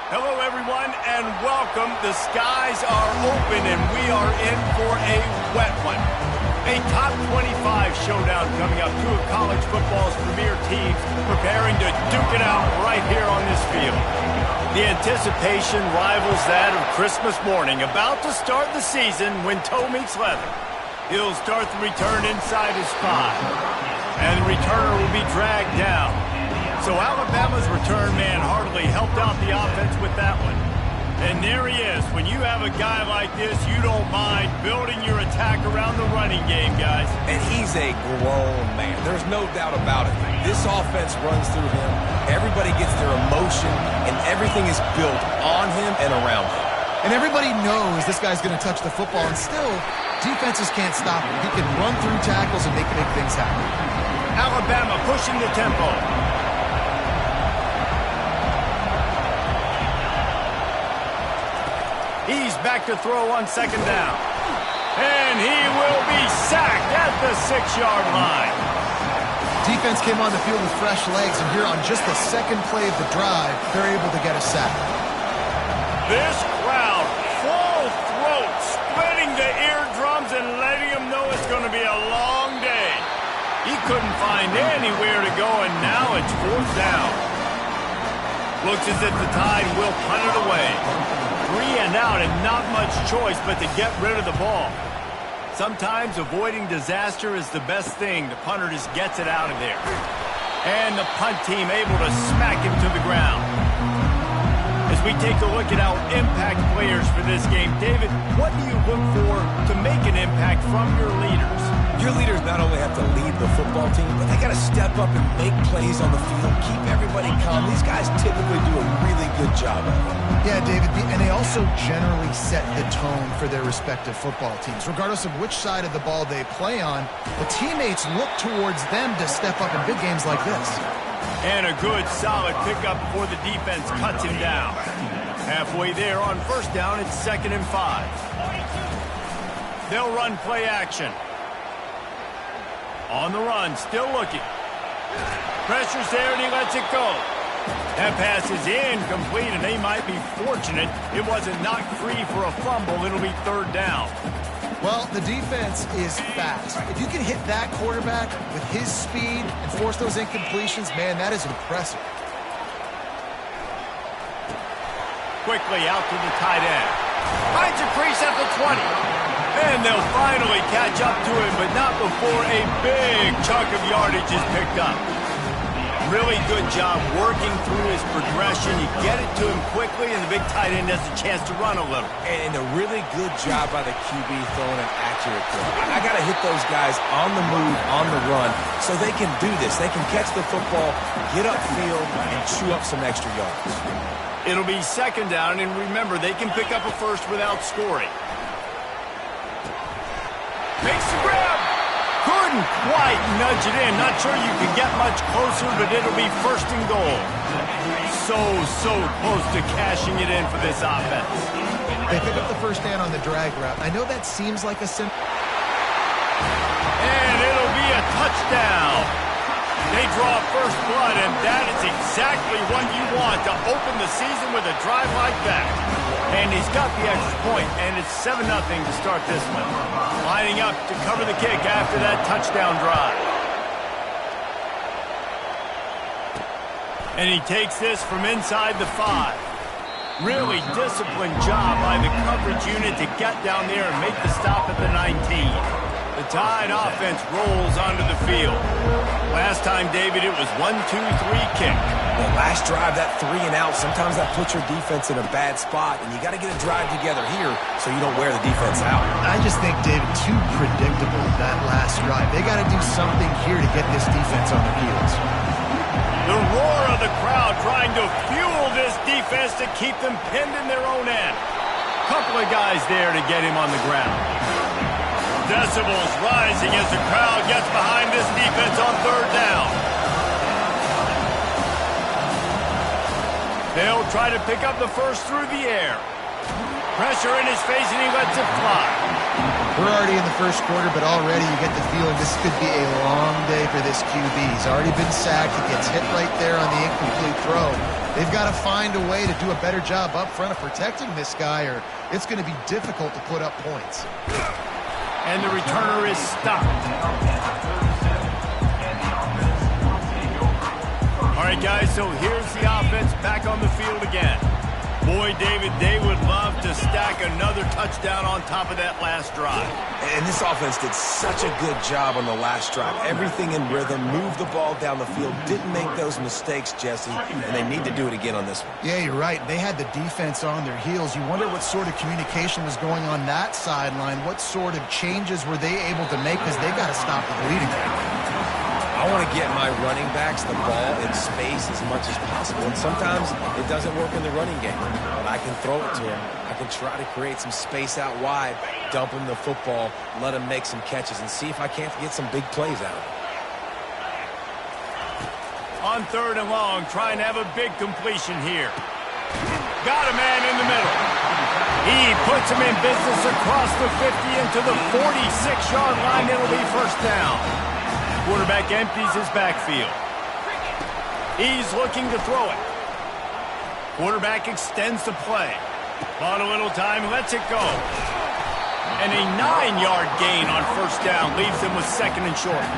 Hello, everyone, and welcome. The skies are open, and we are in for a wet one. A top 25 showdown coming up. Two of college football's premier teams preparing to duke it out right here on this field. The anticipation rivals that of Christmas morning, about to start the season when toe meets leather. He'll start the return inside his spot, and the returner will be dragged down. So Alabama's return man hardly helped out the offense with that one. And there he is. When you have a guy like this, you don't mind building your attack around the running game, guys. And he's a grown man. There's no doubt about it. This offense runs through him. Everybody gets their emotion, and everything is built on him and around him. And everybody knows this guy's going to touch the football, and still, defenses can't stop him. He can run through tackles and make big things happen. Alabama pushing the tempo. He's back to throw on second down. And he will be sacked at the 6-yard line. Defense came on the field with fresh legs, and here on just the second play of the drive, they're able to get a sack. This crowd, full throat, splitting the eardrums and letting them know it's going to be a long day. He couldn't find anywhere to go, and now it's fourth down. Looks as if the Tide will punt it away. 3 and out, and not much choice but to get rid of the ball. Sometimes avoiding disaster is the best thing. The punter just gets it out of there. And the punt team able to smack him to the ground. As we take a look at our impact players for this game, David, what do you look for to make an impact from your leaders? Your leaders not only have to lead the football team, but they got to step up and make plays on the field, keep everybody calm. These guys typically do a really good job of it. Yeah, David, and they also generally set the tone for their respective football teams. Regardless of which side of the ball they play on, the teammates look towards them to step up in big games like this. And a good, solid pickup before the defense cuts him down. Halfway there on first down, it's 2nd and 5. They'll run play action. On the run, still looking. Pressure's there, and he lets it go. That pass is incomplete, and they might be fortunate it wasn't knocked free for a fumble. It'll be 3rd down. Well, the defense is fast. If you can hit that quarterback with his speed and force those incompletions, man, that is impressive. Quickly out to the tight end. Finds a crease at the 20. And they'll finally catch up to him, but not before a big chunk of yardage is picked up. Really good job working through his progression. You get it to him quickly, and the big tight end has a chance to run a little. And a really good job by the QB throwing an accurate throw. I got to hit those guys on the move, on the run, so they can do this. They can catch the football, get upfield, and chew up some extra yards. It'll be 2nd down, and remember, they can pick up a first without scoring. Makes the grab. Couldn't quite nudge it in. Not sure you can get much closer, but it'll be 1st and goal. So close to cashing it in for this offense. They pick up the first down on the drag route. I know that seems like a simple... And it'll be a touchdown. They draw first blood, and that is exactly what you want to open the season with a drive like that. And he's got the extra point, and it's 7-0 to start this one. Lining up to cover the kick after that touchdown drive. And he takes this from inside the 5. Really disciplined job by the coverage unit to get down there and make the stop at the 19. The Tide offense rolls onto the field. Last time, David, it was 1-2-3 kick. Well, last drive, that 3 and out, sometimes that puts your defense in a bad spot, and you got to get a drive together here so you don't wear the defense out. I just think, David, too predictable, that last drive. They got to do something here to get this defense on their heels. The roar of the crowd trying to fuel this defense to keep them pinned in their own end. Couple of guys there to get him on the ground. Decibels rising as the crowd gets behind this defense on 3rd down. They'll try to pick up the first through the air. Pressure in his face, and he lets it fly. We're already in the first quarter, but already you get the feeling this could be a long day for this QB. He's already been sacked. He gets hit right there on the incomplete throw. They've got to find a way to do a better job up front of protecting this guy, or it's going to be difficult to put up points. And the returner is stopped. All right, guys, so here's the offense back on the field again. Boy, David, they would love to stack another touchdown on top of that last drive. And this offense did such a good job on the last drive. Everything in rhythm, moved the ball down the field, didn't make those mistakes, Jesse, and they need to do it again on this one. Yeah, you're right. They had the defense on their heels. You wonder what sort of communication was going on that sideline. What sort of changes were they able to make, because they got to stop the bleeding. I want to get my running backs the ball in space as much as possible, and sometimes it doesn't work in the running game, but I can throw it to them. I can try to create some space out wide, dump him the football, let him make some catches, and see if I can't get some big plays out of him. On 3rd and long, trying to have a big completion here. Got a man in the middle. He puts him in business across the 50 into the 46-yard line. It'll be first down. Quarterback empties his backfield. He's looking to throw it. Quarterback extends the play. On a little time, lets it go. And a 9-yard gain on first down leaves him with 2nd and short.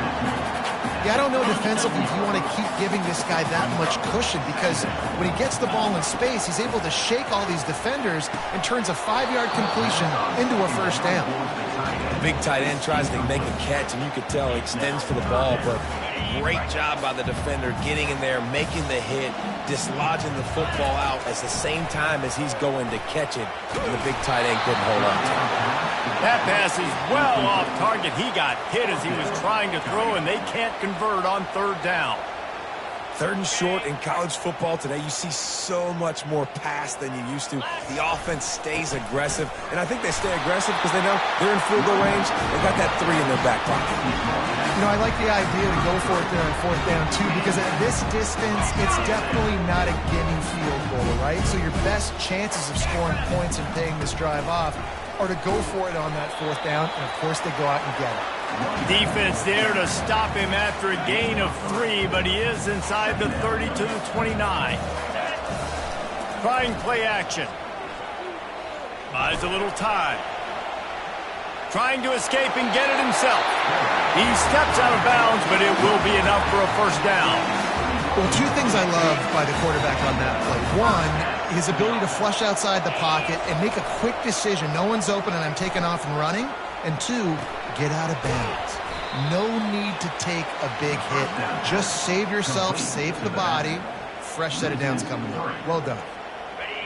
Yeah, I don't know defensively if you want to keep giving this guy that much cushion, because when he gets the ball in space, he's able to shake all these defenders and turns a 5-yard completion into a first down. Big tight end tries to make a catch, and you could tell he extends for the ball, but great job by the defender getting in there, making the hit, dislodging the football out at the same time as he's going to catch it, and the big tight end couldn't hold on to it. That pass is well off target. He got hit as he was trying to throw, and they can't convert on 3rd down. 3rd and short in college football today, you see so much more pass than you used to. The offense stays aggressive, and I think they stay aggressive because they know they're in field goal range. They got that 3 in their back pocket. You know, I like the idea to go for it there on 4th down, too, because at this distance, it's definitely not a gimme field goal, right? So your best chances of scoring points and paying this drive off are to go for it on that 4th down, and of course they go out and get it. Defense there to stop him after a gain of 3, but he is inside the 30 to the 29. Trying play action. Buys a little time. Trying to escape and get it himself. He steps out of bounds, but it will be enough for a first down. Well, 2 things I love by the quarterback on that play. 1, his ability to flush outside the pocket and make a quick decision. No one's open and I'm taking off and running. And 2, get out of bounds. No need to take a big hit. Just save yourself, save the body. Fresh set of downs coming up. Well done.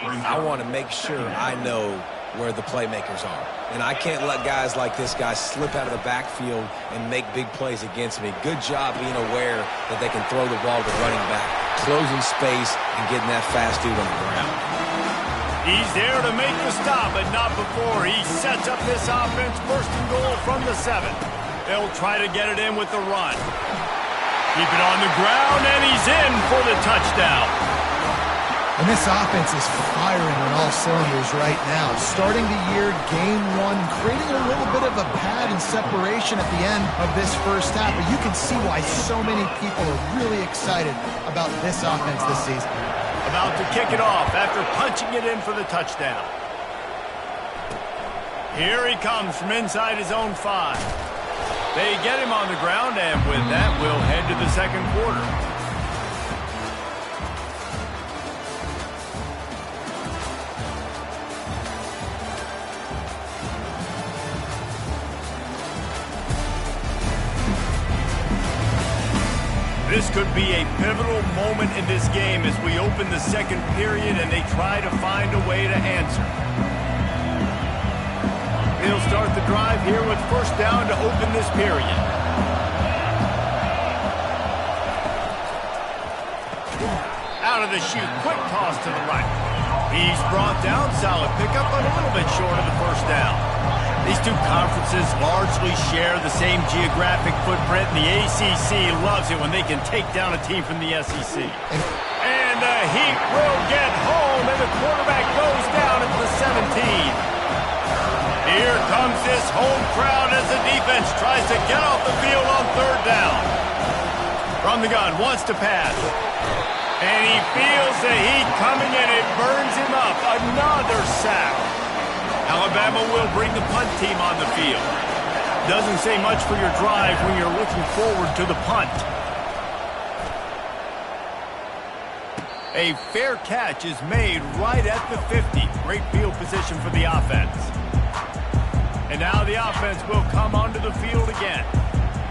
I want to make sure I know where the playmakers are. And I can't let guys like this guy slip out of the backfield and make big plays against me. Good job being aware that they can throw the ball to the running back, closing space and getting that fast dude on the ground. He's there to make the stop, but not before. He sets up this offense, 1st and goal from the 7. They'll try to get it in with the run. Keep it on the ground, and he's in for the touchdown. And this offense is firing on all cylinders right now. Starting the year, game 1, creating a little bit of a pad and separation at the end of this first half. But you can see why so many people are really excited about this offense this season. About to kick it off after punching it in for the touchdown. Here he comes from inside his own 5. They get him on the ground, and with that, we'll head to the 2nd quarter. This could be a pivotal moment in this game as we open the 2nd period and they try to find a way to answer. They'll start the drive here with first down to open this period. Out of the chute, quick toss to the right. He's brought down, solid pickup, but a little bit short of the first down. These 2 conferences largely share the same geographic footprint, and the ACC loves it when they can take down a team from the SEC. And the Heat will get home, and the quarterback goes down at the 17. Here comes this home crowd as the defense tries to get off the field on 3rd down. From the gun, wants to pass. And he feels the heat coming and it burns him up. Another sack. Alabama will bring the punt team on the field. Doesn't say much for your drive when you're looking forward to the punt. A fair catch is made right at the 50. Great field position for the offense. And now the offense will come onto the field again.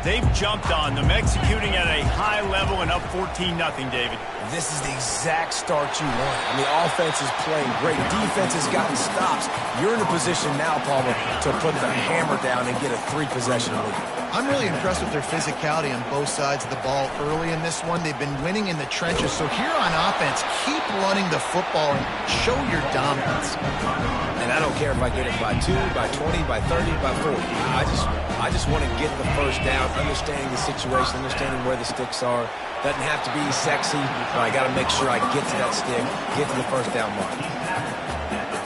They've jumped on them, executing at a high level and up 14-0, David. This is the exact start you want. I mean, offense is playing great. Defense has gotten stops. You're in a position now, Palmer, to put the hammer down and get a 3-possession lead. I'm really impressed with their physicality on both sides of the ball early in this one. They've been winning in the trenches. So here on offense, keep running the football and show your dominance. And I don't care if I get it by 2, by 20, by 30, by 40. I just want to get the first down, understanding the situation, understanding where the sticks are. Doesn't have to be sexy, but I got to make sure I get to that stick, get to the first down mark.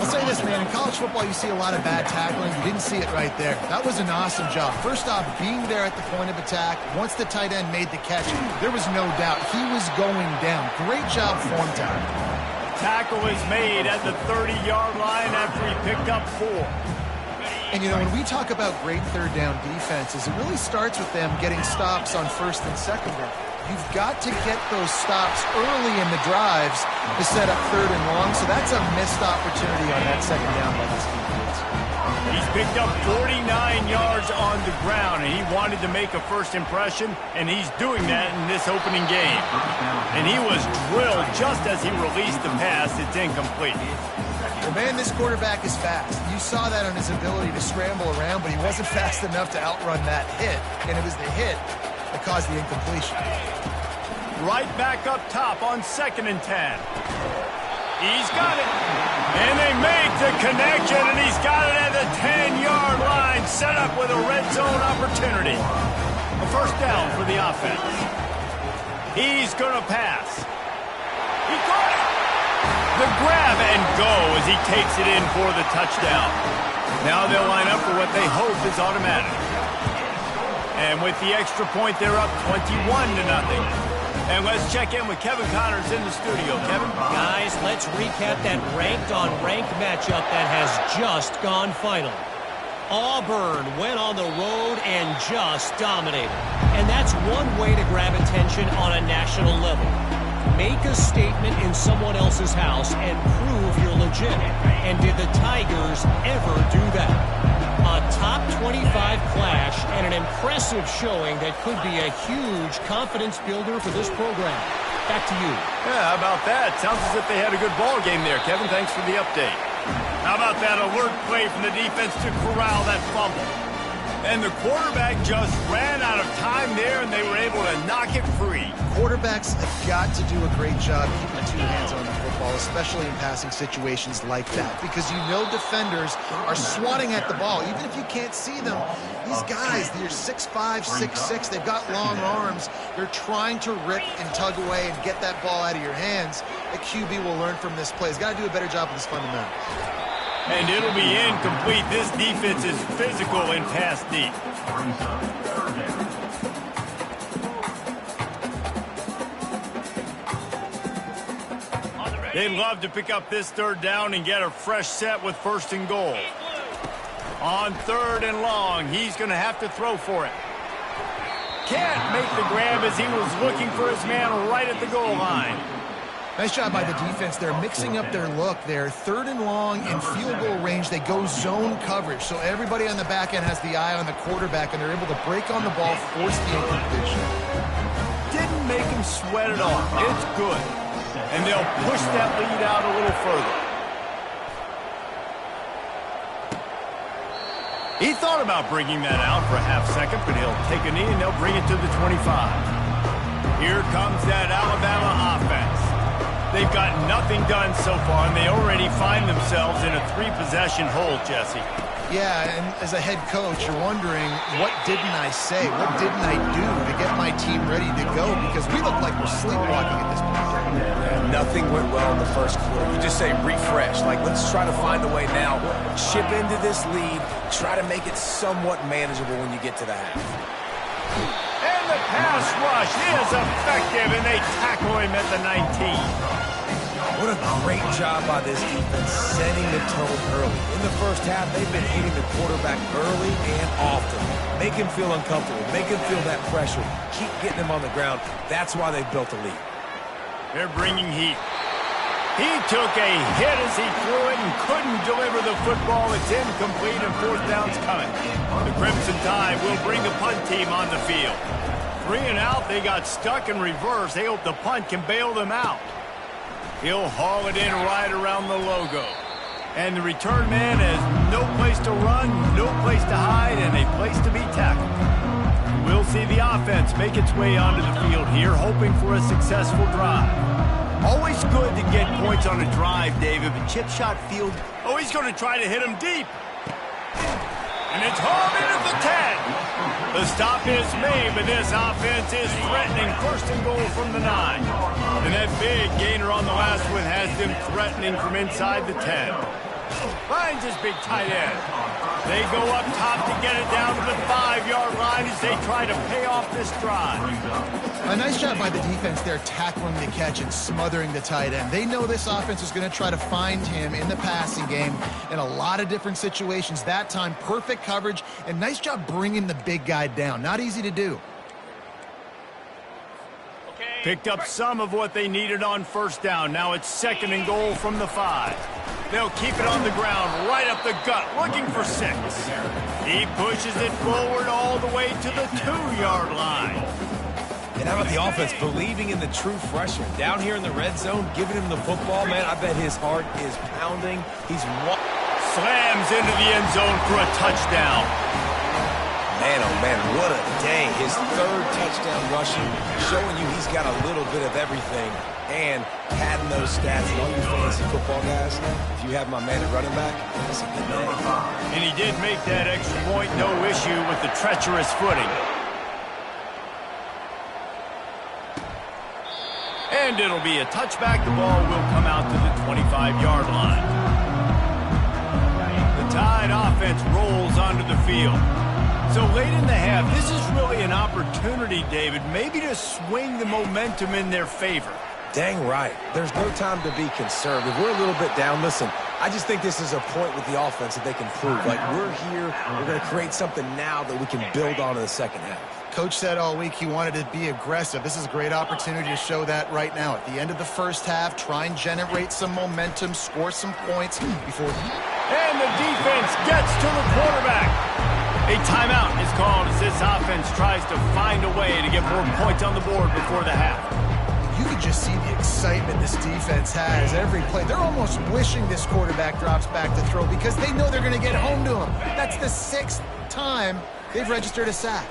I'll say this, man. In college football, you see a lot of bad tackling. You didn't see it right there. That was an awesome job. First off, being there at the point of attack. Once the tight end made the catch, there was no doubt he was going down. Great job form tackle. Tackle is made at the 30-yard line after he picked up 4. And, you know, when we talk about great third down defenses, it really starts with them getting stops on first and second down. You've got to get those stops early in the drives to set up third and long, so that's a missed opportunity on that second down by this defense. He's picked up 49 yards on the ground, and he wanted to make a first impression, and he's doing that in this opening game. And he was drilled just as he released the pass. It's incomplete. Well, man, this quarterback is fast. You saw that on his ability to scramble around, but he wasn't fast enough to outrun that hit, and it was the hit that caused the incompletion. Right back up top on 2nd and 10. He's got it. And they make the connection, and he's got it at the 10-yard line, set up with a red zone opportunity. A first down for the offense. He's going to pass. He got it. The grab and go as he takes it in for the touchdown. Now they'll line up for what they hope is automatic. And with the extra point, they're up 21-0. And let's check in with Kevin Connors in the studio. Kevin? Guys, let's recap that ranked-on-ranked matchup that has just gone final. Auburn went on the road and just dominated. And that's one way to grab attention on a national level. Make a statement in someone else's house and prove you're legit. And did the Tigers ever do that? A top 25 clash and an impressive showing that could be a huge confidence builder for this program. Back to you. Yeah, how about that? Sounds as if they had a good ball game there, Kevin. Thanks for the update. How about that alert play from the defense to corral that fumble? And the quarterback just ran out of time there, and they were able to knock it free. Quarterbacks have got to do a great job keeping 2 hands on the football, especially in passing situations like that, because you know defenders are swatting at the ball. Even if you can't see them, these guys, they're 6'5", 6'6", they've got long arms. They're trying to rip and tug away and get that ball out of your hands. The QB will learn from this play. He's got to do a better job with his fundamentals. And it'll be incomplete. This defense is physical and pass deep. They'd love to pick up this third down and get a fresh set with 1st and goal. On 3rd and long, he's going to have to throw for it. Can't make the grab as he was looking for his man right at the goal line. Nice job by the defense. They're mixing up their look there. 3rd and long in field goal range. They go zone coverage. So everybody on the back end has the eye on the quarterback, and they're able to break on the ball, force the incompletion. Didn't make him sweat it off. It's good. And they'll push that lead out a little further. He thought about bringing that out for a half second, but he'll take a knee and they'll bring it to the 25. Here comes that Alabama offense. They've got nothing done so far, and they already find themselves in a 3-possession hole, Jesse. Yeah, and as a head coach, you're wondering, what didn't I say? What didn't I do to get my team ready to go? Because we look like we're sleepwalking at this point. Yeah, nothing went well in the first quarter. You just say refresh. Like, let's try to find a way now. Chip into this lead. Try to make it somewhat manageable when you get to the half. And the pass rush is effective, and they tackle him at the 19. What a great job by this defense setting the tone early. In the first half, they've been hitting the quarterback early and often. Make him feel uncomfortable. Make him feel that pressure. Keep getting him on the ground. That's why they've built a lead. They're bringing heat. He took a hit as he threw it and couldn't deliver the football. It's incomplete and fourth down's coming. The Crimson Tide will bring the punt team on the field. 3 and out, they got stuck in reverse. They hope the punt can bail them out. He'll haul it in right around the logo. And the return man has no place to run, no place to hide, and a place to be tackled. We'll see the offense make its way onto the field here, hoping for a successful drive. Always good to get points on a drive, David, but chip shot field, oh, he's going to try to hit him deep. And it's hauled in at the 10. The stop is made, but this offense is threatening first and goal from the 9. And that big gainer on the last one has them threatening from inside the 10. Finds his big tight end. They go up top to get it down to the 5-yard line as they try to pay off this drive. A nice job by the defense there tackling the catch and smothering the tight end. They know this offense is going to try to find him in the passing game in a lot of different situations. That time, perfect coverage, and nice job bringing the big guy down. Not easy to do. Picked up some of what they needed on first down. Now it's second and goal from the 5. They'll keep it on the ground, right up the gut, looking for 6. He pushes it forward all the way to the 2-yard line. And how about the offense believing in the true freshman? Down here in the red zone, giving him the football, man, I bet his heart is pounding. Slams into the end zone for a touchdown. Man, oh man, what a day. His 3rd touchdown rushing, showing you he's got a little bit of everything. And padding those stats, and all you fantasy football guys, if you have my man at running back, that's a good day. And he did make that extra point, no issue with the treacherous footing. And it'll be a touchback. The ball will come out to the 25-yard line. The Tide offense rolls onto the field. So late in the half, this is really an opportunity, David, maybe to swing the momentum in their favor. Dang right. There's no time to be conservative. We're a little bit down. Listen, I just think this is a point with the offense that they can prove. Like, we're here, we're going to create something now that we can build on in the second half. Coach said all week he wanted to be aggressive. This is a great opportunity to show that right now. At the end of the first half, try and generate some momentum, score some points before... And the defense gets to the quarterback. A timeout is called as this offense tries to find a way to get more points on the board before the half. You can just see the excitement this defense has every play. They're almost wishing this quarterback drops back to throw because they know they're going to get home to him. That's the 6th time they've registered a sack.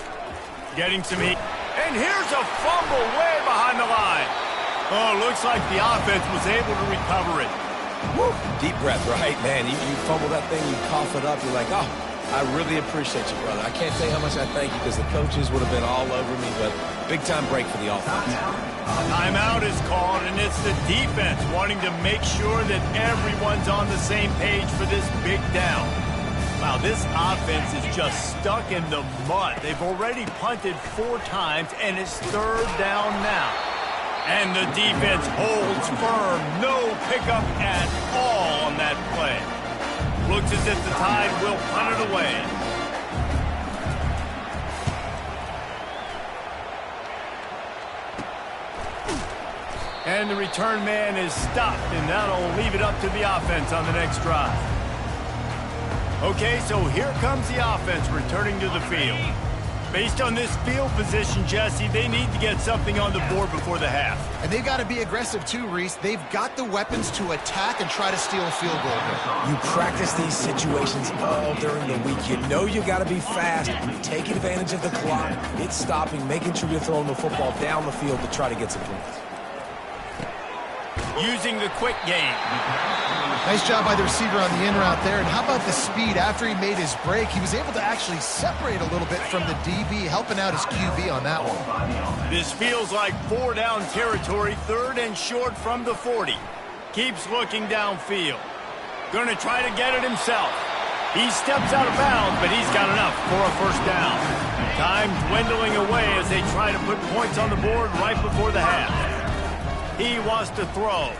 Getting some heat. And here's a fumble way behind the line. Oh, looks like the offense was able to recover it. Woo. Deep breath, right? Man, you fumble that thing, you cough it up, you're like, oh, I really appreciate you, brother. I can't tell you how much I thank you because the coaches would have been all over me, but big-time break for the offense. Timeout is called, and it's the defense wanting to make sure that everyone's on the same page for this big down. Wow, this offense is just stuck in the mud. They've already punted 4 times, and it's 3rd down now. And the defense holds firm. No pickup at all on that play. Looks as if the Tide will punt it away. And the return man is stopped, and that'll leave it up to the offense on the next drive. Okay, so here comes the offense returning to the field. Based on this field position, Jesse, they need to get something on the board before the half. And they've got to be aggressive too, Reese. They've got the weapons to attack and try to steal a field goal. You practice these situations all during the week. You know you got to be fast, take advantage of the clock. It's stopping, making sure you're throwing the football down the field to try to get some points. Using the quick game. Nice job by the receiver on the in route there. And how about the speed? After he made his break, he was able to actually separate a little bit from the DB, helping out his QB on that one. This feels like 4-down territory, 3rd and short from the 40. Keeps looking downfield. Going to try to get it himself. He steps out of bounds, but he's got enough for a first down. Time dwindling away as they try to put points on the board right before the half. He wants to throw.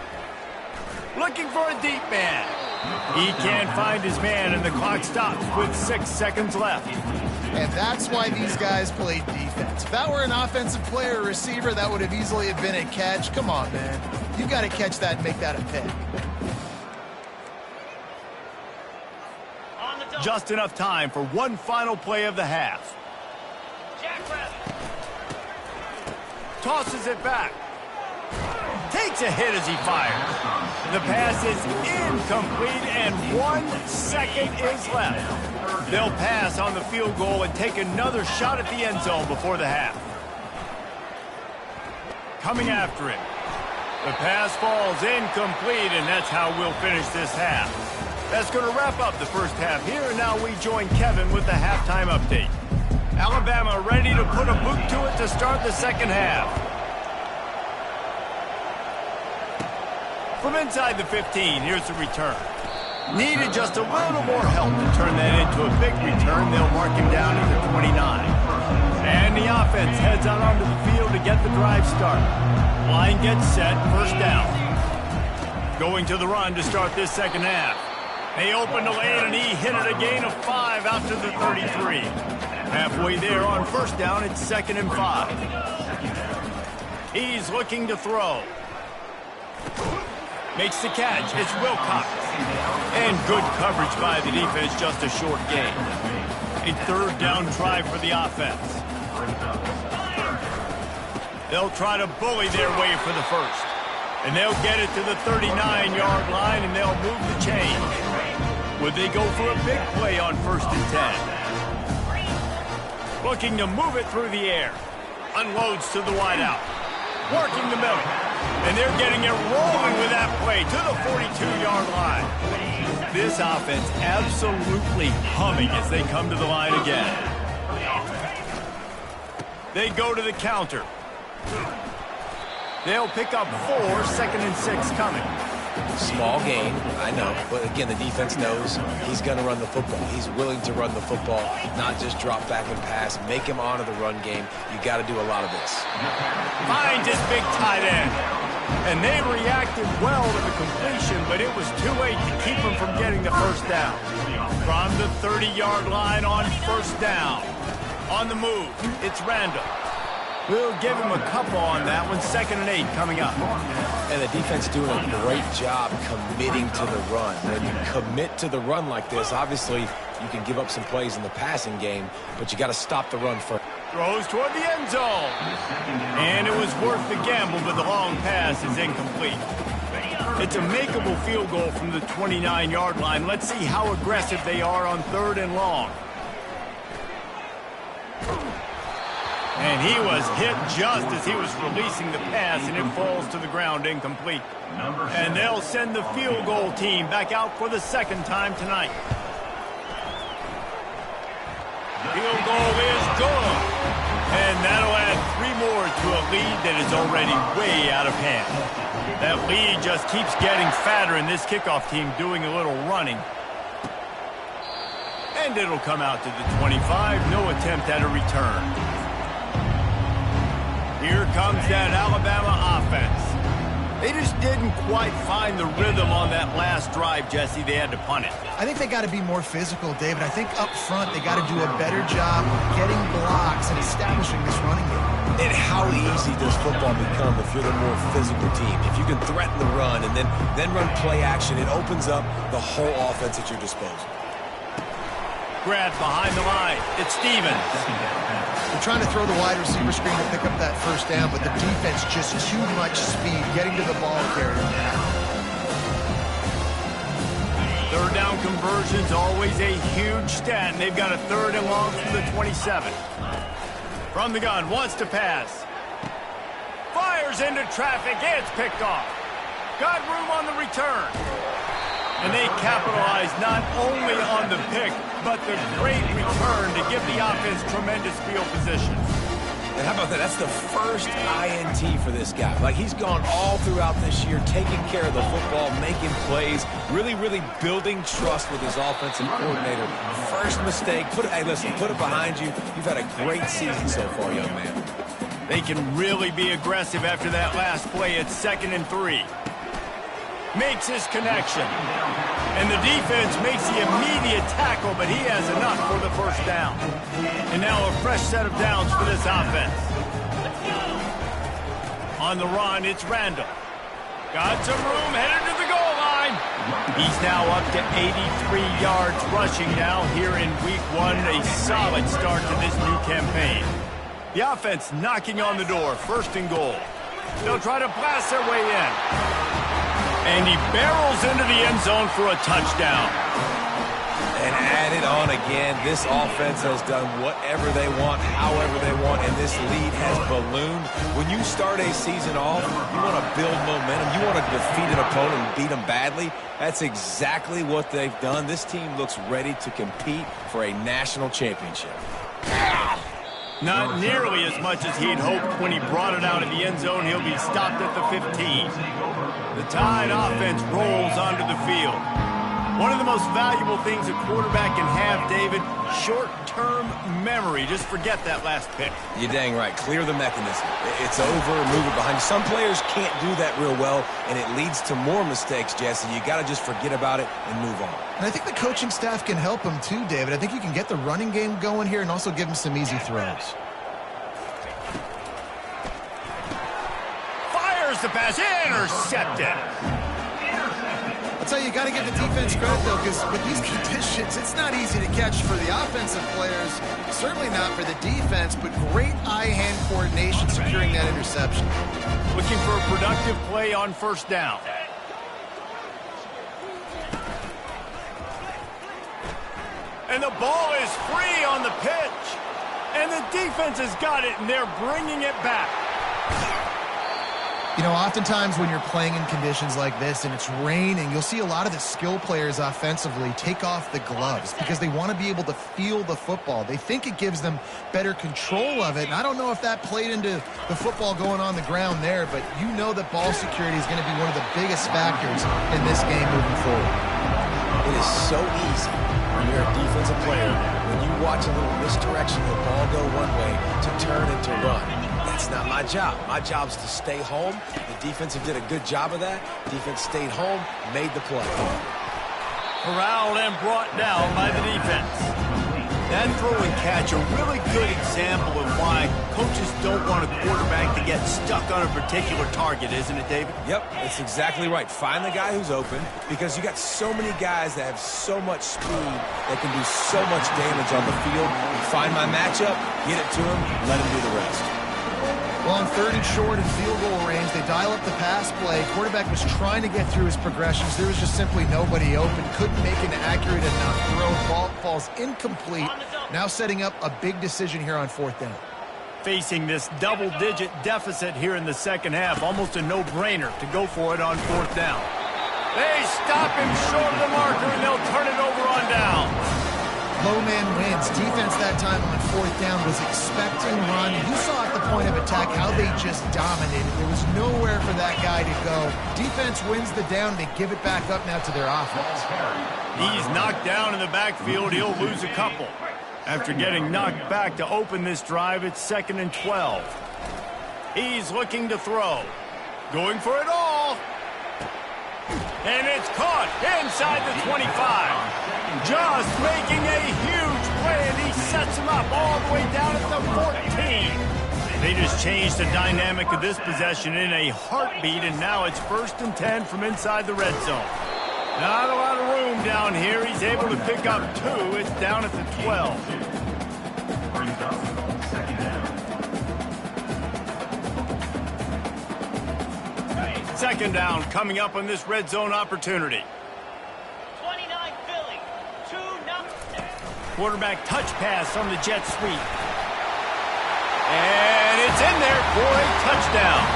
Looking for a deep man. He can't find his man, and the clock stops with 6 seconds left. And that's why these guys play defense. If that were an offensive player or receiver, that would have easily have been a catch. Come on, man. You got to catch that and make that a pick. Just enough time for one final play of the half. Tosses it back. Takes a hit as he fires. The pass is incomplete, and 1 second is left. They'll pass on the field goal and take another shot at the end zone before the half. Coming after it. The pass falls incomplete, and that's how we'll finish this half. That's going to wrap up the first half here, and now we join Kevin with the halftime update. Alabama ready to put a boot to it to start the second half. From inside the 15, here's the return. Needed just a little more help to turn that into a big return. They'll mark him down at the 29. And the offense heads out onto the field to get the drive started. Line gets set, first down. Going to the run to start this second half. They open the lane, and he hit it a gain of 5 out to the 33. Halfway there on first down, it's 2nd and 5. He's looking to throw. Makes the catch. It's Wilcox. And good coverage by the defense, just a short gain. A third down try for the offense. They'll try to bully their way for the first. And they'll get it to the 39-yard line, and they'll move the chain. Would they go for a big play on 1st and 10? Looking to move it through the air. Unloads to the wideout. Working the middle. And they're getting it rolling with that play to the 42-yard line. This offense absolutely humming as they come to the line again. They go to the counter. They'll pick up 4, 2nd and 6 coming. Small gain, I know, but again, the defense knows he's going to run the football. He's willing to run the football, not just drop back and pass, make him honor the run game. You got to do a lot of this. Finds his big tight end. And they reacted well to the completion, but it was too late to keep him from getting the first down. From the 30-yard line on first down. On the move, it's Randall. We'll give him a couple on that one. 2nd and 8 coming up. And the defense doing a great job committing to the run. When you commit to the run like this, obviously you can give up some plays in the passing game, but you got to stop the run first. Throws toward the end zone. And it was worth the gamble, but the long pass is incomplete. It's a makeable field goal from the 29-yard line. Let's see how aggressive they are on 3rd and long. And he was hit just as he was releasing the pass, and it falls to the ground incomplete. And they'll send the field goal team back out for the 2nd time tonight. Field goal is good. And that'll add 3 more to a lead that is already way out of hand. That lead just keeps getting fatter, and this kickoff team doing a little running. And it'll come out to the 25. No attempt at a return. Here comes that Alabama offense. They just didn't quite find the rhythm on that last drive, Jesse. They had to punt it. I think they got to be more physical, David. I think up front they got to do a better job getting blocks and establishing this running game. And how easy does football become if you're the more physical team? If you can threaten the run and then run play action, it opens up the whole offense at your disposal. Grab behind the line. It's Stevens. They're trying to throw the wide receiver screen to pick up that first down, but the defense just too much speed getting to the ball carrier. 3rd down conversion's always a huge stat, and they've got a 3rd and long from the 27. From the gun, wants to pass. Fires into traffic. It's picked off. Got room on the return. And they capitalize not only on the pick, but the great return to give the offense tremendous field position. And how about that? That's the first INT for this guy. Like, he's gone all throughout this year, taking care of the football, making plays, really, really building trust with his offensive coordinator. First mistake, hey, listen, put it behind you. You've had a great season so far, young man. They can really be aggressive after that last play. It's 2nd and 3. Makes his connection. And the defense makes the immediate tackle, but he has enough for the first down. And now a fresh set of downs for this offense. On the run, it's Randall. Got some room, headed to the goal line. He's now up to 83 yards rushing now here in week 1. A solid start to this new campaign. The offense knocking on the door, 1st and goal. They'll try to blast their way in. And he barrels into the end zone for a touchdown. And add it on again. This offense has done whatever they want, however they want, and this lead has ballooned. When you start a season off, you want to build momentum. You want to defeat an opponent and beat them badly. That's exactly what they've done. This team looks ready to compete for a national championship. Not nearly as much as he'd hoped when he brought it out of the end zone. He'll be stopped at the 15. The Tide offense rolls onto the field. One of the most valuable things a quarterback can have, David, short-term memory. Just forget that last pick. You're dang right. Clear the mechanism. It's over, move it behind you. Some players can't do that real well, and it leads to more mistakes, Jesse. You got to just forget about it and move on. And I think the coaching staff can help him too, David. I think you can get the running game going here and also give him some easy throws. Fires the pass, intercepted. I'll tell you, you got to give the defense credit, though, because with these conditions, it's not easy to catch for the offensive players, certainly not for the defense, but great eye-hand coordination securing that interception. Looking for a productive play on 1st down. And the ball is free on the pitch. And the defense has got it, and they're bringing it back. You know, oftentimes when you're playing in conditions like this and it's raining, you'll see a lot of the skill players offensively take off the gloves because they want to be able to feel the football. They think it gives them better control of it, and I don't know if that played into the football going on the ground there, but you know that ball security is going to be one of the biggest factors in this game moving forward. It is so easy when you're a defensive player, when you watch a little misdirection, the ball go one way, to turn and to run. That's not my job. My job is to stay home. The defensive did a good job of that. Defense stayed home, made the play. Corralled and brought down by the defense. That throw and catch, a really good example of why coaches don't want a quarterback to get stuck on a particular target, isn't it, David? Yep, that's exactly right. Find the guy who's open because you got so many guys that have so much speed that can do so much damage on the field. Find my matchup, get it to him, let him do the rest. Well, on 3rd and short and field goal range, they dial up the pass play. Quarterback was trying to get through his progressions. There was just simply nobody open. Couldn't make an accurate enough throw. Ball falls incomplete. Now setting up a big decision here on 4th down. Facing this double-digit deficit here in the 2nd half, almost a no-brainer to go for it on 4th down. They stop him short of the marker, and they'll turn it over on down. Low man wins. Defense that time on 4th down was expecting run. You saw at the point of attack how they just dominated. There was nowhere for that guy to go. Defense wins the down. They give it back up now to their offense. He's knocked down in the backfield. He'll lose a couple. After getting knocked back to open this drive, it's 2nd and 12. He's looking to throw. Going for it all. And it's caught inside the 25. Just making a huge play, and he sets him up all the way down at the 14. They just changed the dynamic of this possession in a heartbeat, and now it's 1st and 10 from inside the red zone. Not a lot of room down here. He's able to pick up 2. It's down at the 12. Second down coming up on this red zone opportunity. 29 Philly, 2-0. Quarterback touch pass on the jet sweep. And it's in there for a touchdown.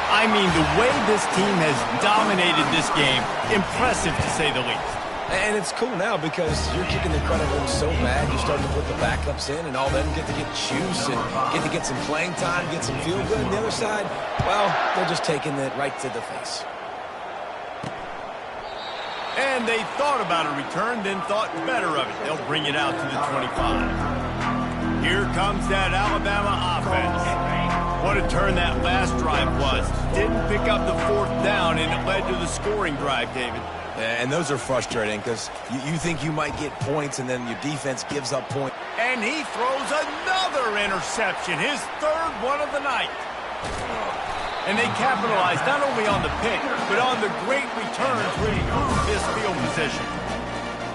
I mean, the way this team has dominated this game, impressive to say the least. And it's cool now because you're kicking the crud out of them so bad, you start to put the backups in, and all of them get to get juice and get to get some playing time, get some feel good. And the other side, well, they're just taking it right to the face. And they thought about a return, then thought better of it. They'll bring it out to the 25. Here comes that Alabama offense. What a turn that last drive was. Didn't pick up the 4th down, and it led to the scoring drive, David. And those are frustrating because you think you might get points, and then your defense gives up points. And he throws another interception, his 3rd one of the night. And they capitalized not only on the pick, but on the great returns to improve this field position.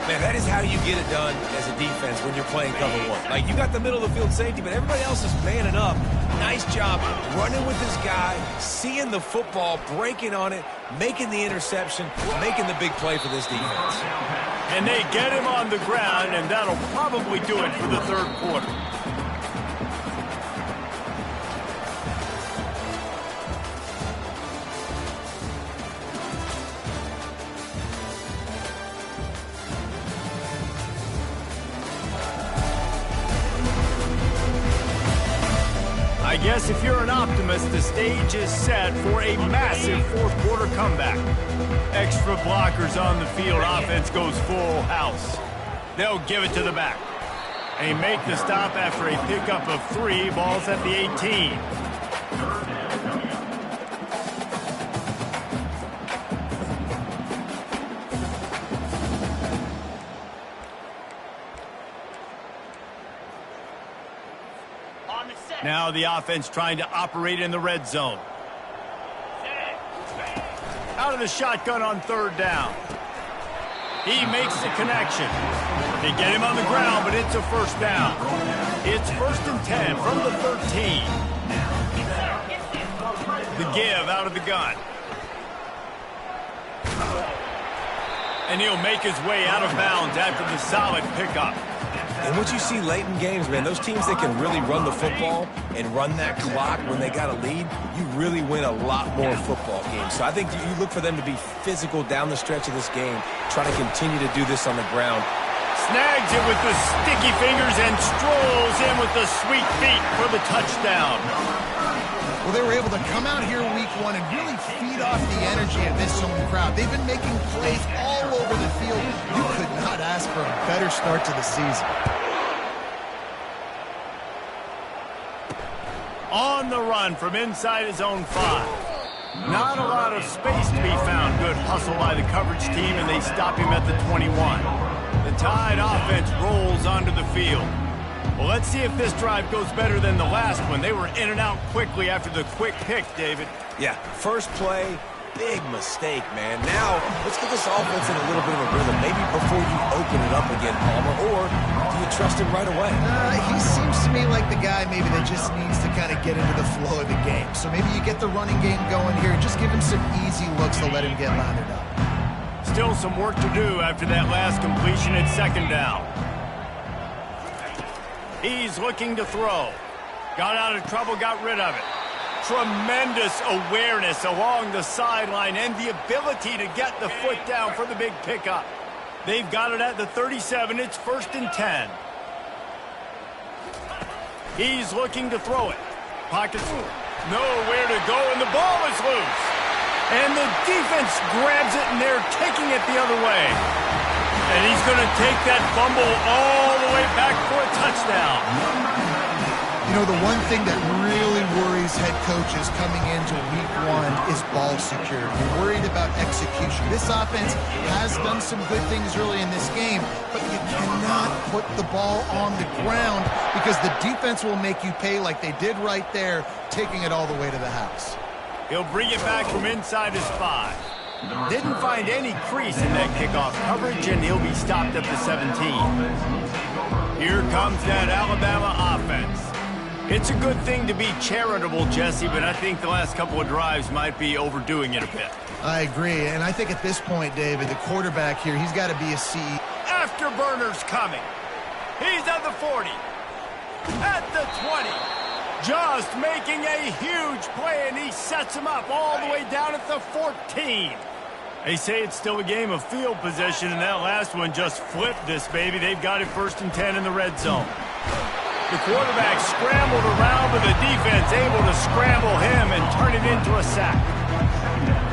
Man, that is how you get it done as a defense when you're playing cover one. Like, you got the middle of the field safety, but everybody else is manning up. Nice job running with this guy, seeing the football, breaking on it, making the interception, making the big play for this defense. And they get him on the ground, and that'll probably do it for the 3rd quarter. I guess if you're an optimist, the stage is set for a massive 4th quarter comeback. Extra blockers on the field. Offense goes full house. They'll give it to the back. They make the stop after a pickup of 3. Ball's at the 18. Now the offense trying to operate in the red zone. Out of the shotgun on 3rd down. He makes the connection. They get him on the ground, but it's a 1st down. It's 1st and 10 from the 13. The give out of the gun. And he'll make his way out of bounds after the solid pickup. And what you see late in games, man, those teams that can really run the football and run that clock when they got a lead, you really win a lot more football games. So I think you look for them to be physical down the stretch of this game, try to continue to do this on the ground. Snags it with the sticky fingers and strolls in with the sweet feet for the touchdown. Well, they were able to come out here week 1 and really feed off the energy of this home crowd. They've been making plays all over the field. You could not ask for a better start to the season. On the run from inside his own 5. Not a lot of space to be found. Good hustle by the coverage team, and they stop him at the 21. The Tide offense rolls onto the field. Well, let's see if this drive goes better than the last one. They were in and out quickly after the quick pick, David. Yeah, first play, big mistake, man. Now, let's get this offense in a little bit of a rhythm. Maybe before you open it up again, Palmer, or do you trust him right away? He seems to me like the guy maybe that just needs to kind of get into the flow of the game. So maybe you get the running game going here. Just give him some easy looks to let him get lathered up. Still some work to do after that last completion at 2nd down. He's looking to throw. Got out of trouble, got rid of it. Tremendous awareness along the sideline and the ability to get the foot down for the big pickup. They've got it at the 37. It's 1st and 10. He's looking to throw it. Pockets nowhere to go, and the ball is loose. And the defense grabs it, and they're taking it the other way. And he's going to take that fumble all the way back for a touchdown. You know, the one thing that really worries head coaches coming into week 1 is ball security. You're worried about execution. This offense has done some good things early in this game, but you cannot put the ball on the ground because the defense will make you pay like they did right there, taking it all the way to the house. He'll bring it back from inside his 5. Didn't find any crease in that kickoff coverage, and he'll be stopped at the 17. Here comes that Alabama offense. It's a good thing to be charitable, Jesse, but I think the last couple of drives might be overdoing it a bit. I agree, and I think at this point, David, the quarterback here, he's got to be a C. Afterburner's coming. He's at the 40. At the 20. Just making a huge play, and he sets him up all the way down at the 14. They say it's still a game of field position, and that last one just flipped this baby. They've got it 1st and 10 in the red zone. The quarterback scrambled around, but the defense able to scramble him and turn it into a sack.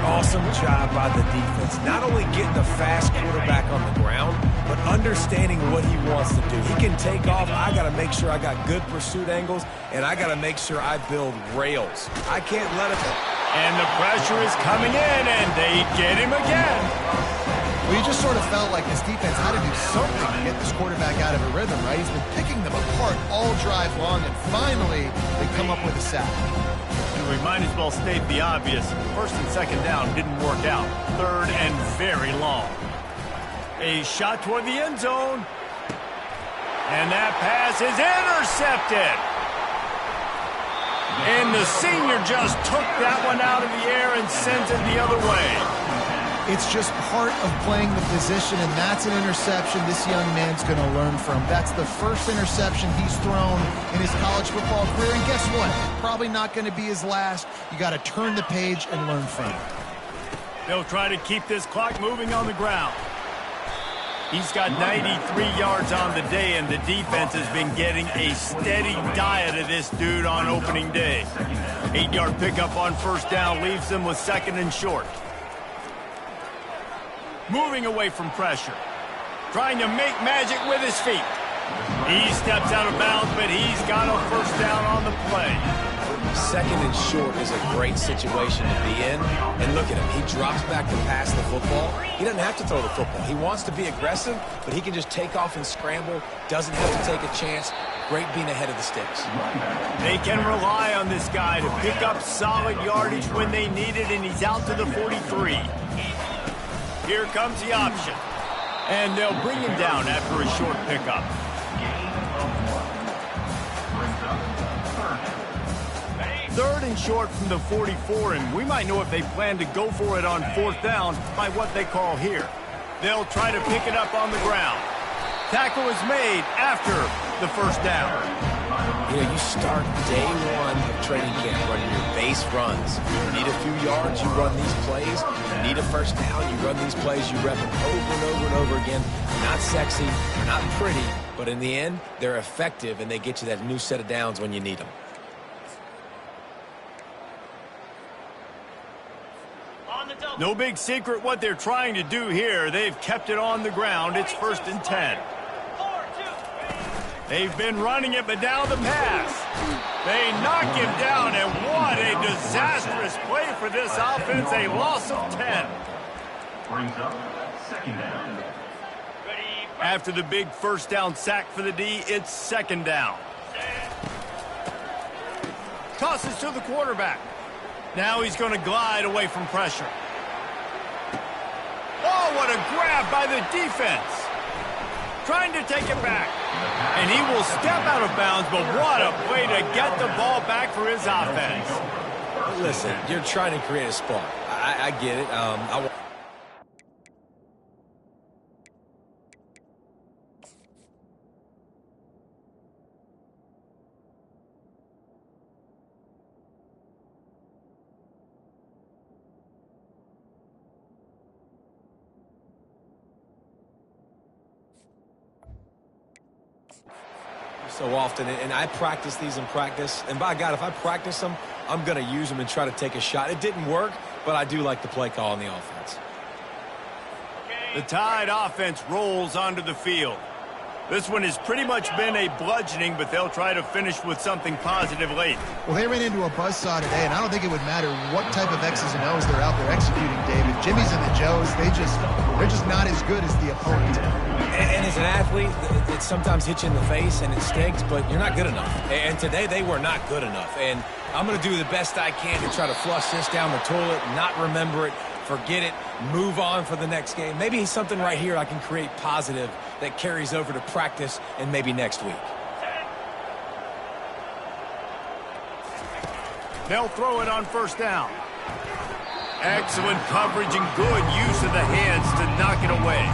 Awesome job by the defense. Not only getting the fast quarterback on the ground, but understanding what he wants to do. He can take off. I got to make sure I got good pursuit angles, and I got to make sure I build rails. I can't let it. And the pressure is coming in, and they get him again. Well, you just sort of felt like this defense had to do something to get this quarterback out of a rhythm, right? He's been picking them apart all drive long, and finally they come up with a sack. We might as well state the obvious. 1st and 2nd down didn't work out. 3rd and very long. A shot toward the end zone. And that pass is intercepted. And the senior just took that one out of the air and sent it the other way. It's just part of playing the position, and that's an interception this young man's going to learn from. That's the first interception he's thrown in his college football career, and guess what? Probably not going to be his last. You got to turn the page and learn from it. They'll try to keep this clock moving on the ground. He's got 93 yards on the day, and the defense has been getting a steady diet of this dude on opening day. 8-yard pickup on 1st down leaves them with 2nd and short. Moving away from pressure. Trying to make magic with his feet. He steps out of bounds, but he's got a 1st down on the play. 2nd and short is a great situation to be in. And look at him. He drops back to pass the football. He doesn't have to throw the football. He wants to be aggressive, but he can just take off and scramble. Doesn't have to take a chance. Great being ahead of the sticks. They can rely on this guy to pick up solid yardage when they need it, and he's out to the 43. Here comes the option. And they'll bring him down after a short pickup. Third and short from the 44, and we might know if they plan to go for it on 4th down by what they call here. They'll try to pick it up on the ground. Tackle is made after the 1st down. You know, you start day one of training camp running your base runs. You need a few yards, you run these plays. You need a 1st down, you run these plays. You rep them over and over and over again. Not sexy, they're not pretty, but in the end, they're effective, and they get you that new set of downs when you need them. No big secret what they're trying to do here. They've kept it on the ground. It's 1st and 10. They've been running it, but now the pass. They knock him down, and what a disastrous play for this offense. A loss of 10. Brings up 2nd down. After the big 1st down sack for the D, it's 2nd down. Tosses to the quarterback. Now he's going to glide away from pressure. Oh, what a grab by the defense. Trying to take it back. And he will step out of bounds, but what a way to get the ball back for his offense. Listen, you're trying to create a spark. I get it. So often, and I practice these in practice, and by God, if I practice them, I'm going to use them and try to take a shot. It didn't work, but I do like the play call on the offense. The Tide offense rolls onto the field. This one has pretty much been a bludgeoning, but they'll try to finish with something positive late. Well, they ran into a buzzsaw today, and I don't think it would matter what type of X's and O's they're out there executing, David. Jimmy's and the Joes, they're just not as good as the opponent. And as an athlete, it sometimes hits you in the face, and it stinks, but you're not good enough. And today, they were not good enough. And I'm going to do the best I can to try to flush this down the toilet, not remember it, forget it, move on for the next game. Maybe something right here I can create positive that carries over to practice and maybe next week. They'll throw it on 1st down. Excellent coverage and good use of the hands to knock it away.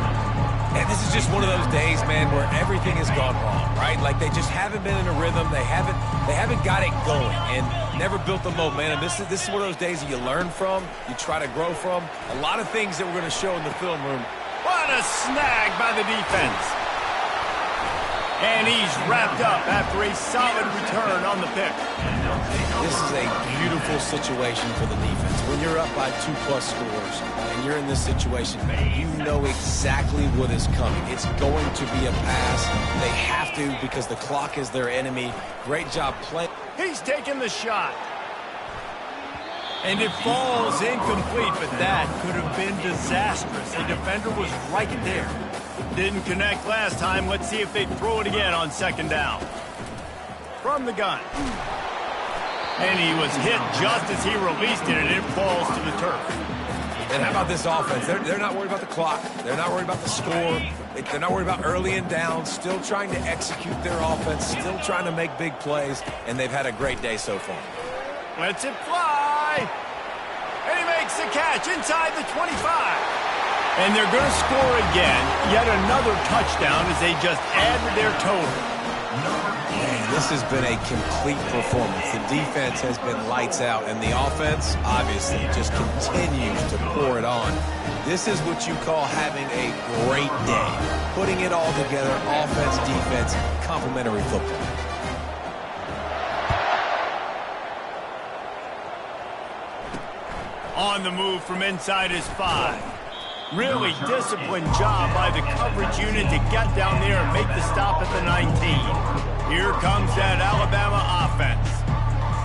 And this is just one of those days, man, where everything has gone wrong, right? Like they just haven't been in a rhythm. They haven't got it going and never built the momentum. This is one of those days that you learn from, you try to grow from. A lot of things that we're going to show in the film room. What a snag by the defense. And he's wrapped up after a solid return on the pick. This is a beautiful situation for the defense. When you're up by 2+ scores and you're in this situation, you know exactly what is coming. It's going to be a pass. They have to because the clock is their enemy. Great job playing. He's taking the shot. And it falls incomplete, but that could have been disastrous. The defender was right there. Didn't connect last time. Let's see if they throw it again on second down. From the gun. And he was hit just as he released it, and it falls to the turf. And how about this offense? They're not worried about the clock. They're not worried about the score. They're not worried about early and down. Still trying to execute their offense. Still trying to make big plays. And they've had a great day so far. Lets it fly. And he makes the catch inside the 25. And they're going to score again. Yet another touchdown as they just add to their total. Man, this has been a complete performance. The defense has been lights out, and the offense, obviously, just continues to pour it on. This is what you call having a great day. Putting it all together, offense, defense, complementary football. On the move from inside his 5. Really disciplined job by the coverage unit to get down there and make the stop at the 19. Here comes that Alabama offense.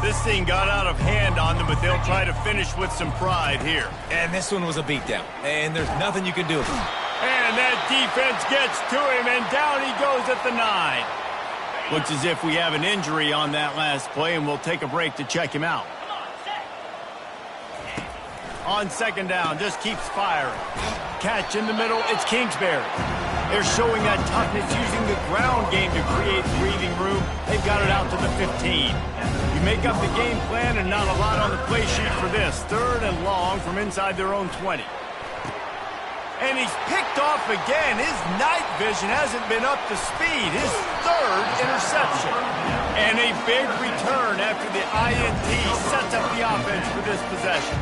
This thing got out of hand on them, but they'll try to finish with some pride here. And this one was a beatdown, and there's nothing you can do about it. And that defense gets to him, and down he goes at the 9. Looks as if we have an injury on that last play, and we'll take a break to check him out. On second down, just keeps firing. Catch in the middle, it's Kingsbury. They're showing that toughness using the ground game to create breathing room. They've got it out to the 15. You make up the game plan and not a lot on the play sheet for this. 3rd and long from inside their own 20. And he's picked off again. His night vision hasn't been up to speed. His 3rd interception. And a big return after the INT sets up the offense for this possession.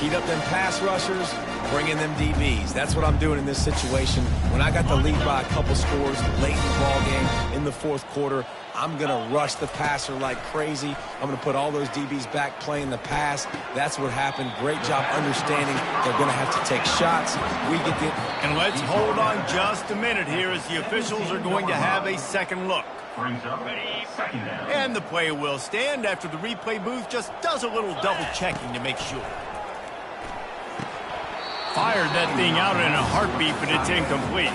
Heat up them pass rushers, bring in them DBs. That's what I'm doing in this situation. When I got the lead by a couple scores late in the ball game in the 4th quarter, I'm going to rush the passer like crazy. I'm going to put all those DBs back playing the pass. That's what happened. Great job understanding they're going to have to take shots. We get the... And let's hold on just a minute here as the officials are going to have a second look. Brings up second down. And the play will stand after the replay booth just does a little double checking to make sure. Fired that thing out in a heartbeat, but it's incomplete.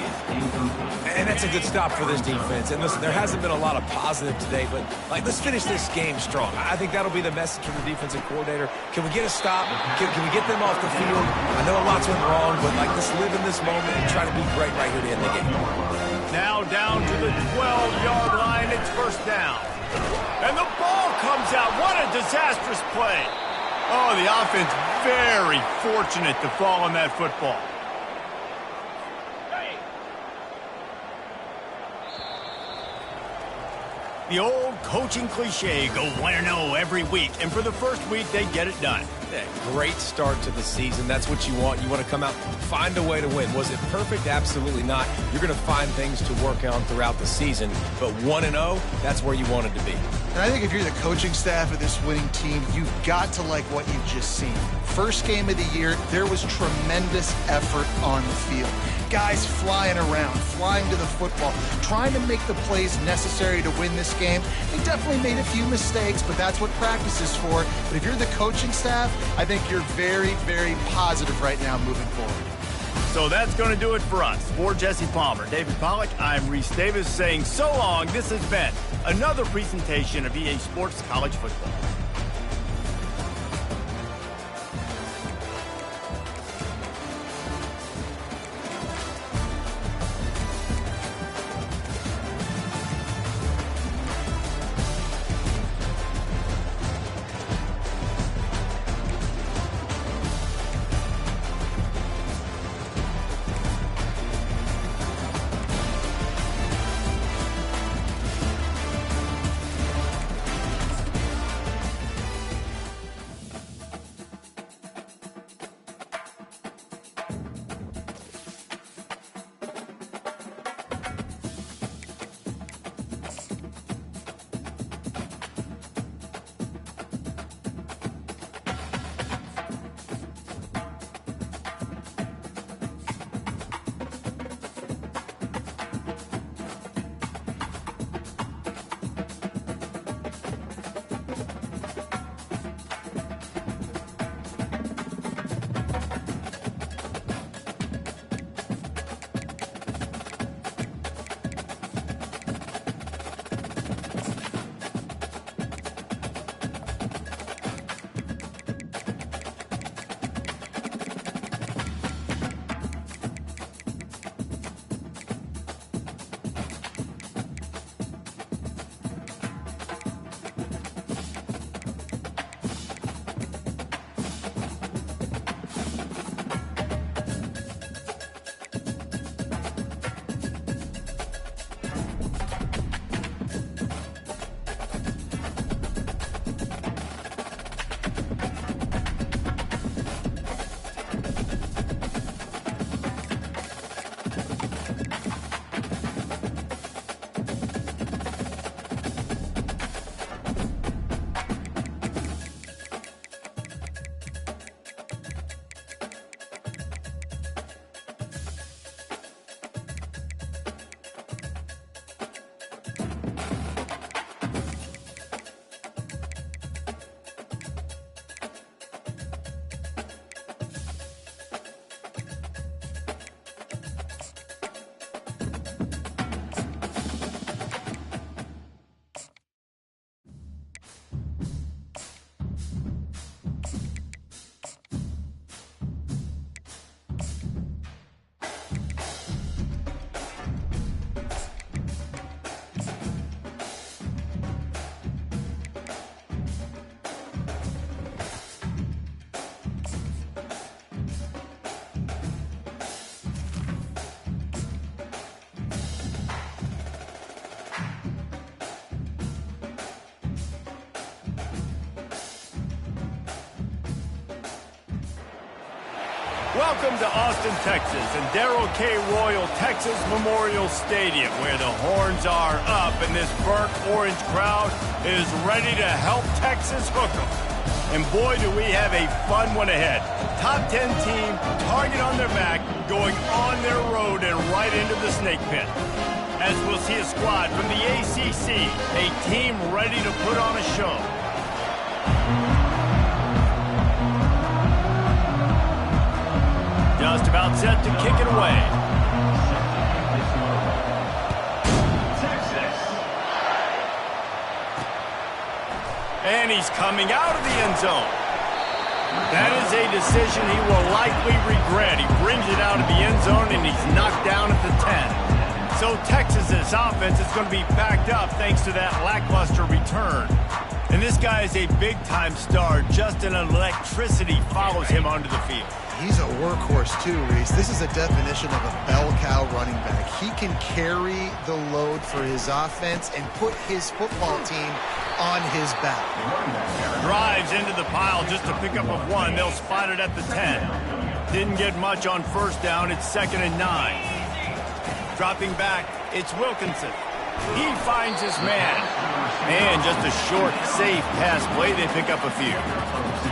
And that's a good stop for this defense. And listen, there hasn't been a lot of positive today, but let's finish this game strong. I think that'll be the message from the defensive coordinator. Can we get a stop? Can we get them off the field? I know a lot's went wrong, but let's live in this moment and try to be great right here to end the game. Now down to the 12-yard line, it's 1st down. And the ball comes out. What a disastrous play. Oh, the offense very fortunate to fall on that football. The old coaching cliche, go 1-0 every week. And for the first week, they get it done. Yeah, great start to the season. That's what you want. You want to come out, find a way to win. Was it perfect? Absolutely not. You're going to find things to work on throughout the season. But 1-0, that's where you wanted to be. And I think if you're the coaching staff of this winning team, you've got to like what you've just seen. First game of the year, there was tremendous effort on the field. Guys flying around, flying to the football, trying to make the plays necessary to win this game. They definitely made a few mistakes, but that's what practice is for. But if you're the coaching staff, I think you're very, very positive right now moving forward. So that's going to do it for us. For Jesse Palmer, David Pollack, I'm Reese Davis saying so long. This has been another presentation of EA Sports College Football. Welcome to Austin, Texas, and Darrell K. Royal Texas Memorial Stadium, where the horns are up and this burnt orange crowd is ready to help Texas hook 'em. And boy, do we have a fun one ahead. Top 10 team, target on their back, going on their road and right into the snake pit. As we'll see a squad from the ACC, a team ready to put on a show. Just about set to kick it away. And he's coming out of the end zone. That is a decision he will likely regret. He brings it out of the end zone and he's knocked down at the 10. So Texas's offense is going to be backed up thanks to that lackluster return. And this guy is a big-time star. Just an electricity follows him onto the field. He's a workhorse too, Reese. This is a definition of a bell cow running back. He can carry the load for his offense and put his football team on his back. Drives into the pile just to pick up a 1. They'll spot it at the 10. Didn't get much on first down. It's 2nd and 9. Dropping back, it's Wilkinson. He finds his man. And just a short, safe pass play. They pick up a few.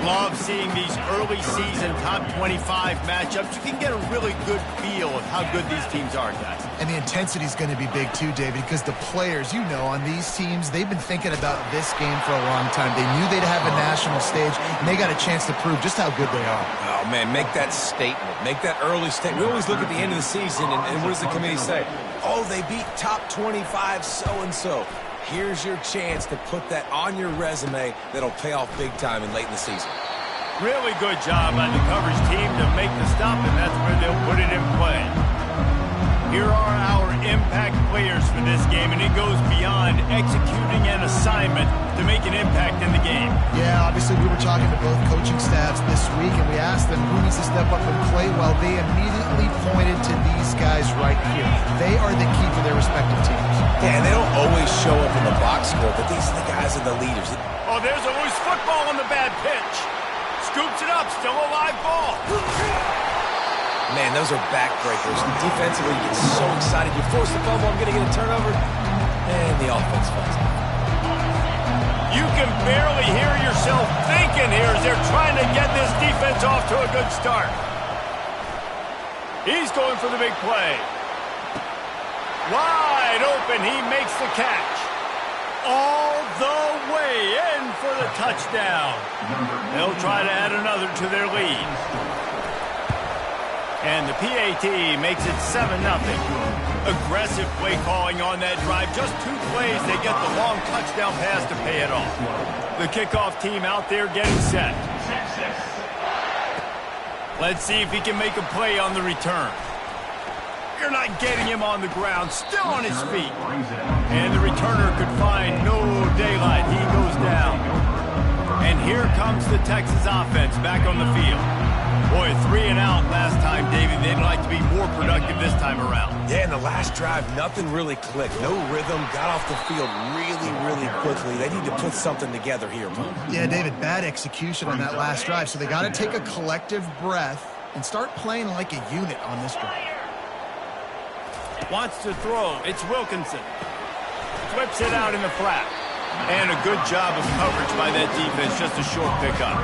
Love seeing these early season top 25 matchups. You can get a really good feel of how good these teams are, guys. And the intensity is going to be big too, David, because the players, you know, on these teams, they've been thinking about this game for a long time. They knew they'd have a national stage, and they got a chance to prove just how good they are. Oh, man, make that statement. Make that early statement. We always look at the end of the season, and what does the committee say? Oh, they beat top 25 so-and-so. Here's your chance to put that on your resume that'll pay off big time and late in the season. Really good job by the coverage team to make the stop, and that's where they'll put it in play. Here are our impact players for this game, and it goes beyond executing an assignment to make an impact in the game. Yeah, obviously we were talking to both coaching staffs this week, and we asked them who needs to step up and play well. They immediately pointed to these guys right here. They are the key for their respective teams. Yeah, and they don't always show up in the box score, but these are the guys are the leaders. Oh, there's a loose football on the bad pitch. Scoops it up, still a live ball. Man, those are backbreakers. Defensively, you get so excited. You force the fumble, I'm going to get a turnover, and the offense falls out. You can barely hear yourself thinking here as they're trying to get this defense off to a good start. He's going for the big play. Wide open, he makes the catch. All the way in for the touchdown. They'll try to add another to their lead. And the PAT makes it 7-0. Aggressive play calling on that drive. Just 2 plays, they get the long touchdown pass to pay it off. The kickoff team out there getting set. Let's see if he can make a play on the return. You're not getting him on the ground, still on his feet. And the returner could find no daylight. He goes down. And here comes the Texas offense back on the field. Boy, 3 and out last time, David. They'd like to be more productive this time around. Yeah, in the last drive, nothing really clicked. No rhythm, got off the field really quickly. They need to put something together here, Mo. Yeah, David, bad execution on that last drive, so they got to take a collective breath and start playing like a unit on this drive. Wants to throw. It's Wilkinson. Flips it out in the flat. And a good job of coverage by that defense. Just a short pickup.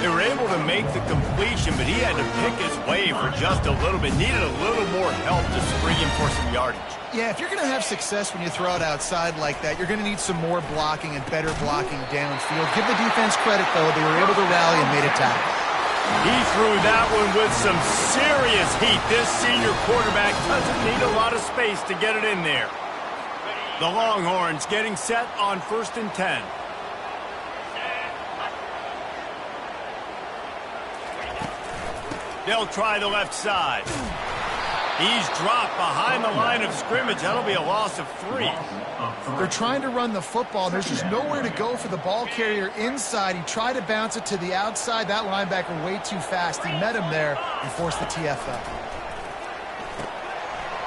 They were able to make the completion, but he had to pick his way for just a little bit. Needed a little more help to spring him for some yardage. Yeah, if you're going to have success when you throw it outside like that, you're going to need some more blocking and better blocking downfield. Give the defense credit, though. They were able to rally and made a tackle. He threw that one with some serious heat. This senior quarterback doesn't need a lot of space to get it in there. The Longhorns getting set on 1st and 10. They'll try the left side. He's dropped behind the line of scrimmage. That'll be a loss of 3. They're trying to run the football. There's just nowhere to go for the ball carrier inside. He tried to bounce it to the outside. That linebacker way too fast. He met him there and forced the TFL.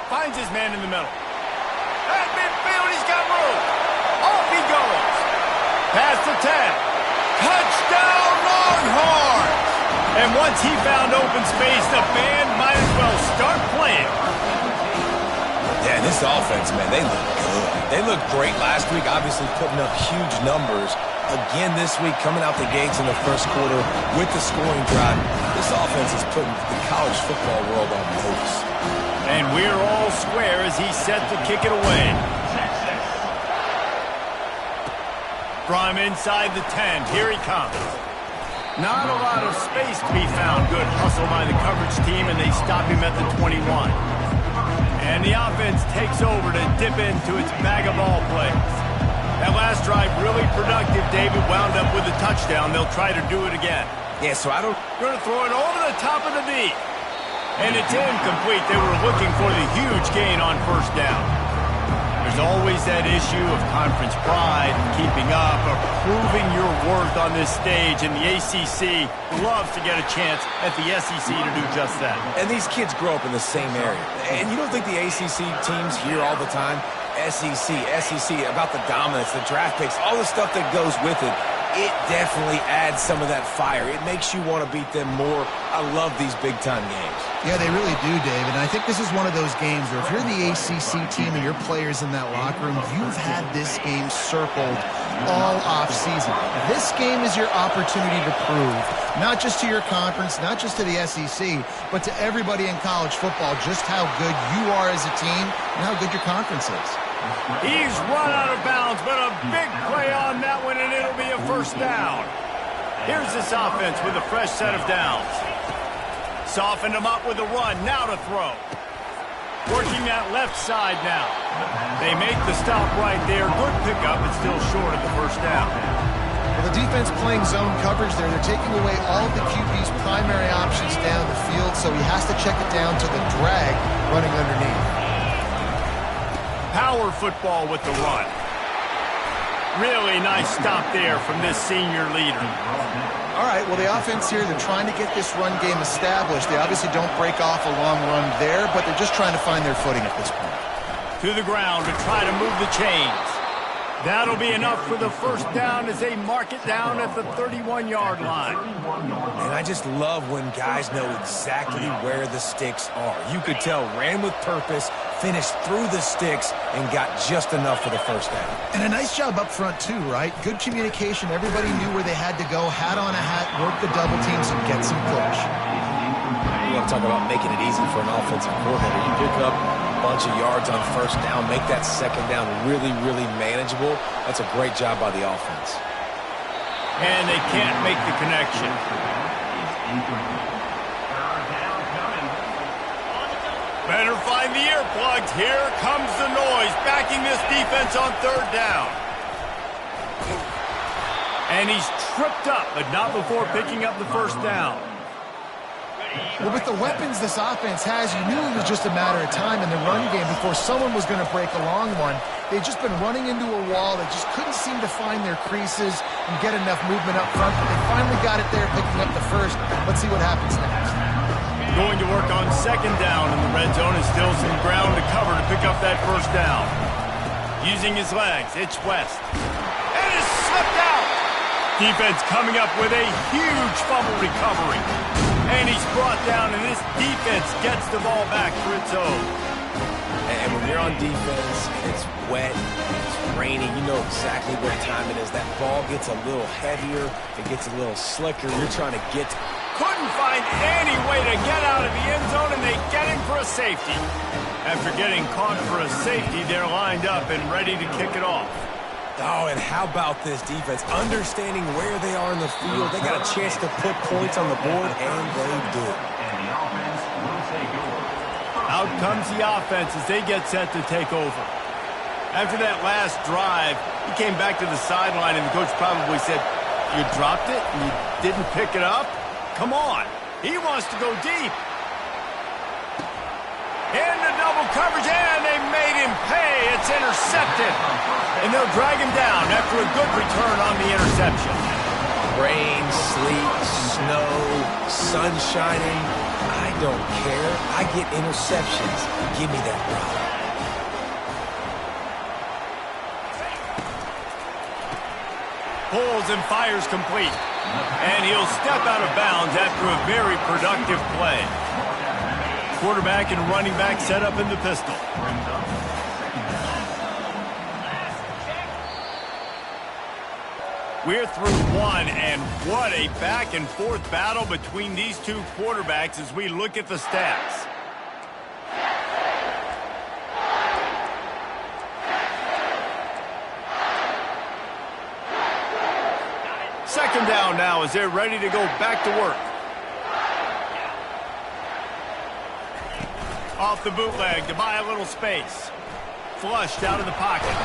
Finds his man in the middle. At midfield, he's got room. Off he goes. Past the 10. Touchdown, Longhorns! And once he found open space, the band might as well start playing. Yeah, this offense, man, they look good. They looked great last week, obviously putting up huge numbers. Again this week, coming out the gates in the first quarter with the scoring drive. This offense is putting the college football world on notice. And we're all square as he's set to kick it away. From inside the 10, here he comes. Not a lot of space to be found. Good hustle by the coverage team, and they stop him at the 21. And the offense takes over to dip into its bag of ball plays. That last drive really productive. David wound up with a touchdown. They'll try to do it again. Yeah, so I don't... Going to throw it over the top of the knee. And it's incomplete. They were looking for the huge gain on first down. There's always that issue of conference pride, keeping up, or proving your worth on this stage, and the ACC loves to get a chance at the SEC to do just that. And these kids grow up in the same area. And you don't think the ACC teams hear all the time, SEC, about the dominance, the draft picks, all the stuff that goes with it. It definitely adds some of that fire. It makes you want to beat them more. I love these big-time games. Yeah, they really do, Dave. And I think this is one of those games where if you're the ACC team and your players in that locker room, you've had this game circled all off-season. This game is your opportunity to prove, not just to your conference, not just to the SEC, but to everybody in college football, just how good you are as a team and how good your conference is. He's run out of bounds, but a big play on that one, and it'll be a first down. Here's this offense with a fresh set of downs. Softened him up with a run, now to throw. Working that left side now. They make the stop right there. Good pickup, but still short of the first down. Well, the defense playing zone coverage there. They're taking away all of the QB's primary options down the field, so he has to check it down to the drag running underneath. Power football with the run. Really nice stop there from this senior leader. All right, well, the offense here, they're trying to get this run game established. They obviously don't break off a long run there, but they're just trying to find their footing at this point. To the ground to try to move the chains. That'll be enough for the first down as they mark it down at the 31-yard line. And I just love when guys know exactly where the sticks are. You could tell, ran with purpose, finished through the sticks, and got just enough for the first down. And a nice job up front, too, right? Good communication. Everybody knew where they had to go, hat on a hat, work the double teams, and get some push. You want to talk about making it easy for an offensive coordinator. You pick up a bunch of yards on first down, make that second down really, really manageable. That's a great job by the offense. And they can't make the connection. Better find the earplugs. Here comes the noise, backing this defense on third down. And he's tripped up, but not before picking up the first down. Well, with the weapons this offense has, you knew it was just a matter of time in the run game before someone was going to break a long one. They'd just been running into a wall. They just couldn't seem to find their creases and get enough movement up front, but they finally got it there, picking up the first. Let's see what happens next. Going to work on second down in the red zone, and still some ground to cover to pick up that first down. Using his legs, it's West. And it's slipped out. Defense coming up with a huge fumble recovery. And he's brought down, and this defense gets the ball back for its own. And when you're on defense, it's wet, it's rainy, you know exactly what time it is. That ball gets a little heavier, it gets a little slicker. You're trying to get... Couldn't find any way to get out of the end zone, and they get him for a safety. After getting caught for a safety, they're lined up and ready to kick it off. Oh, and how about this defense? Understanding where they are in the field. They got a chance to put points on the board, and they do. Out comes the offense as they get set to take over. After that last drive, he came back to the sideline, and the coach probably said, "You dropped it and you didn't pick it up? Come on." He wants to go deep. Into double coverage, and they made him pay. It's intercepted. And they'll drag him down after a good return on the interception. Rain, sleet, snow, sun shining. I don't care. I get interceptions. Give me that rock. Pulls and fires complete. And he'll step out of bounds after a very productive play. Quarterback and running back set up in the pistol. We're through one, and what a back-and-forth battle between these two quarterbacks as we look at the stats. Second down now as they're ready to go back to work. Off the bootleg to buy a little space. Flushed out of the pocket.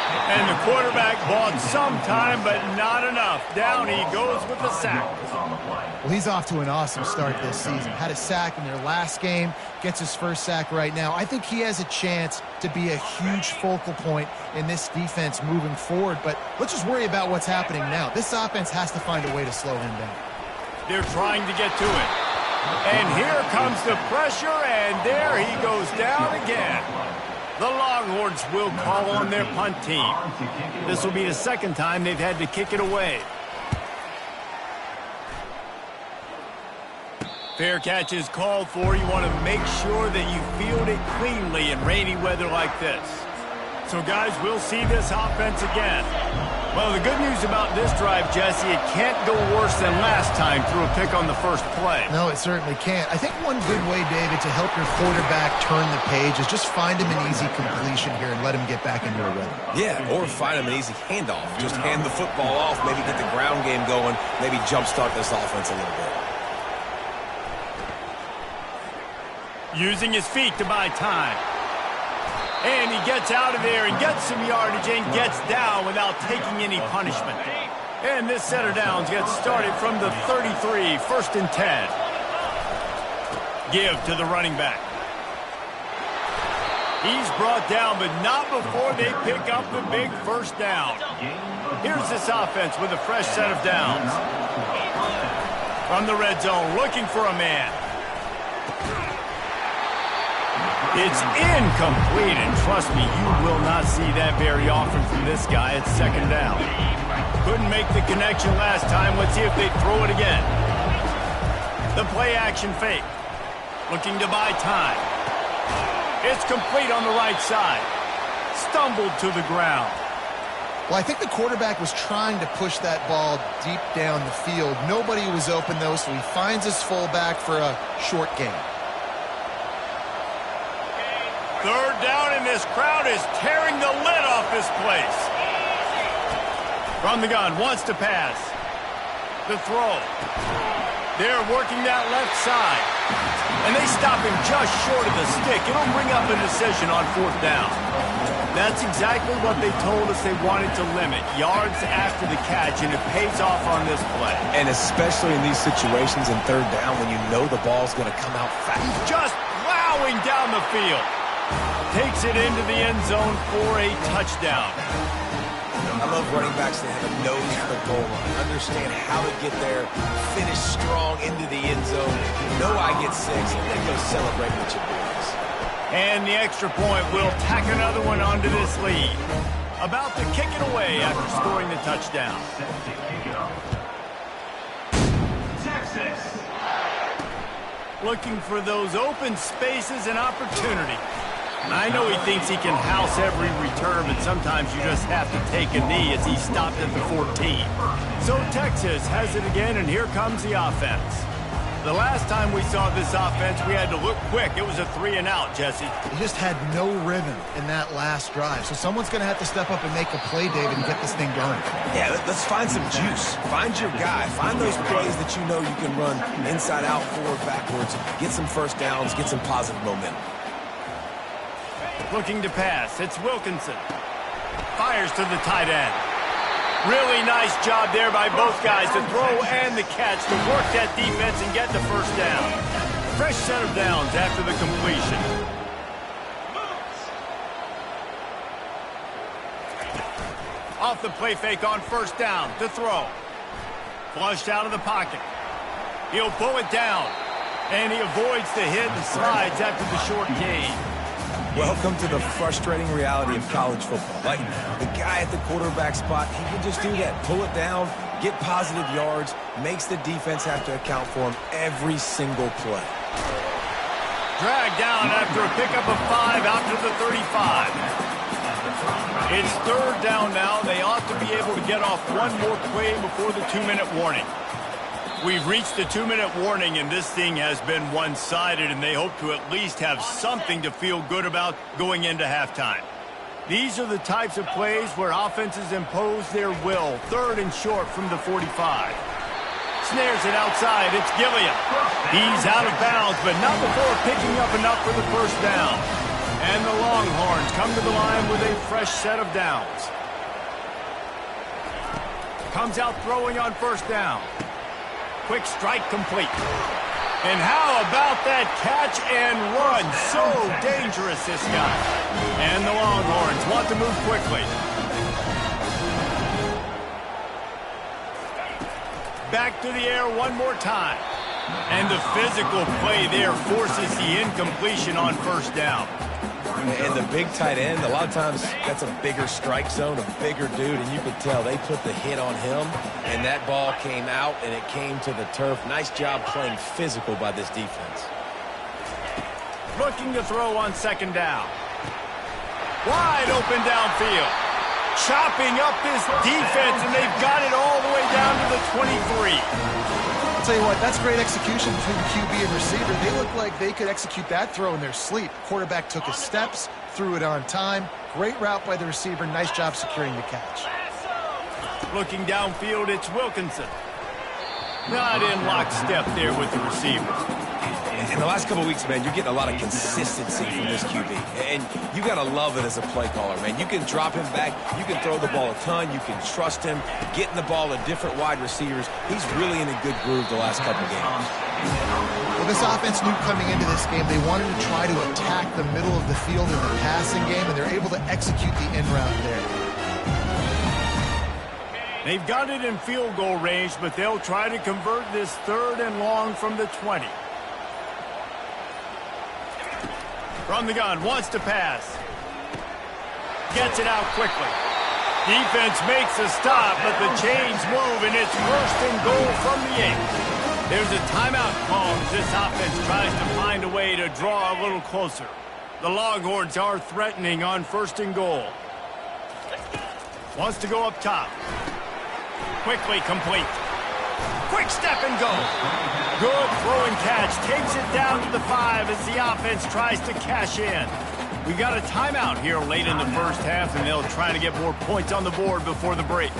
And the quarterback bought some time, but not enough. Down he goes with the sack. Well, he's off to an awesome start this season. Had a sack in their last game, gets his first sack right now. I think he has a chance to be a huge focal point in this defense moving forward, but let's just worry about what's happening now. This offense has to find a way to slow him down. They're trying to get to it. And here comes the pressure, and there he goes down again. The Longhorns will call on their punt team. This will be the second time they've had to kick it away. Fair catch is called for. You want to make sure that you field it cleanly in rainy weather like this. So, guys, we'll see this offense again. Well, the good news about this drive, Jesse, it can't go worse than last time through a pick on the first play. No, it certainly can't. I think one good way, David, to help your quarterback turn the page is just find him an easy completion here and let him get back into a rhythm. Yeah, or find him an easy handoff. Just hand the football off, maybe get the ground game going, maybe jumpstart this offense a little bit. Using his feet to buy time. And he gets out of there and gets some yardage and gets down without taking any punishment. And this set of downs gets started from the 33, first and 10. Give to the running back. He's brought down, but not before they pick up the big first down. Here's this offense with a fresh set of downs. From the red zone, looking for a man. It's incomplete, and trust me, you will not see that very often from this guy at second down. Couldn't make the connection last time. Let's see if they throw it again. The play-action fake. Looking to buy time. It's complete on the right side. Stumbled to the ground. Well, I think the quarterback was trying to push that ball deep down the field. Nobody was open, though, so he finds his fullback for a short gain. Third down, and this crowd is tearing the lid off this place. From the gun, wants to pass. The throw. They're working that left side. And they stop him just short of the stick. It'll bring up a decision on fourth down. That's exactly what they told us they wanted to limit. Yards after the catch, and it pays off on this play. And especially in these situations in third down when you know the ball's going to come out fast. He's just plowing down the field. Takes it into the end zone for a touchdown. I love running backs that have a nose for the goal line. Understand how to get there, finish strong into the end zone. Know I get 6, and then go celebrate with your boys. And the extra point will tack another one onto this lead. About to kick it away after scoring the touchdown. Texas. Looking for those open spaces and opportunity. I know he thinks he can house every return, but sometimes you just have to take a knee as he stopped at the 14. So Texas has it again, and here comes the offense. The last time we saw this offense, we had to look quick. It was a 3-and-out, Jesse. He just had no rhythm in that last drive. So someone's going to have to step up and make a play, David, and get this thing going. Yeah, let's find some juice. Find your guy. Find those plays that you know you can run inside out, forward, backwards. Get some first downs. Get some positive momentum. Looking to pass. It's Wilkinson. Fires to the tight end. Really nice job there by both guys, the throw and the catch, to work that defense and get the first down. Fresh set of downs after the completion. Off the play fake on first down, to throw. Flushed out of the pocket. He'll pull it down, and he avoids the hit and slides after the short gain. Welcome to the frustrating reality of college football. Like, the guy at the quarterback spot, he can just do that. Pull it down, get positive yards, makes the defense have to account for him every single play. Dragged down after a pickup of 5 out to the 35. It's third down now. They ought to be able to get off one more play before the 2-minute warning. We've reached the 2-minute warning, and this thing has been one-sided, and they hope to at least have something to feel good about going into halftime. These are the types of plays where offenses impose their will. Third and short from the 45. Snares it outside. It's Gilliam. He's out of bounds, but not before picking up enough for the first down. And the Longhorns come to the line with a fresh set of downs. Comes out throwing on first down. Quick strike complete. And how about that catch and run? So dangerous, this guy. And the Longhorns want to move quickly. Back to the air one more time. And the physical play there forces the incompletion on first down. And the big tight end, a lot of times that's a bigger strike zone, a bigger dude, and you could tell they put the hit on him, and that ball came out, and it came to the turf. Nice job playing physical by this defense. Looking to throw on second down. Wide open downfield. Chopping up this defense, and they've got it all the way down to the 23. I'll tell you what, that's great execution between QB and receiver. They look like they could execute that throw in their sleep. Quarterback took his steps, threw it on time. Great route by the receiver. Nice job securing the catch. Looking downfield, it's Wilkinson. Not in lockstep there with the receiver. In the last couple of weeks, man, you're getting a lot of consistency from this QB. And you got to love it as a play caller, man. You can drop him back. You can throw the ball a ton. You can trust him, getting the ball to different wide receivers. He's really in a good groove the last couple of games. Well, this offense knew coming into this game they wanted to try to attack the middle of the field in the passing game, and they're able to execute the end route there. They've got it in field goal range, but they'll try to convert this third and long from the 20. From the gun, wants to pass. Gets it out quickly. Defense makes a stop, but the chains move, and it's first and goal from the 8. There's a timeout call as this offense tries to find a way to draw a little closer. The Longhorns are threatening on first and goal. Wants to go up top. Quickly complete. Quick step and go. Good throw and catch. Takes it down to the 5 as the offense tries to cash in. We got a timeout here late in the first half, and they'll try to get more points on the board before the break.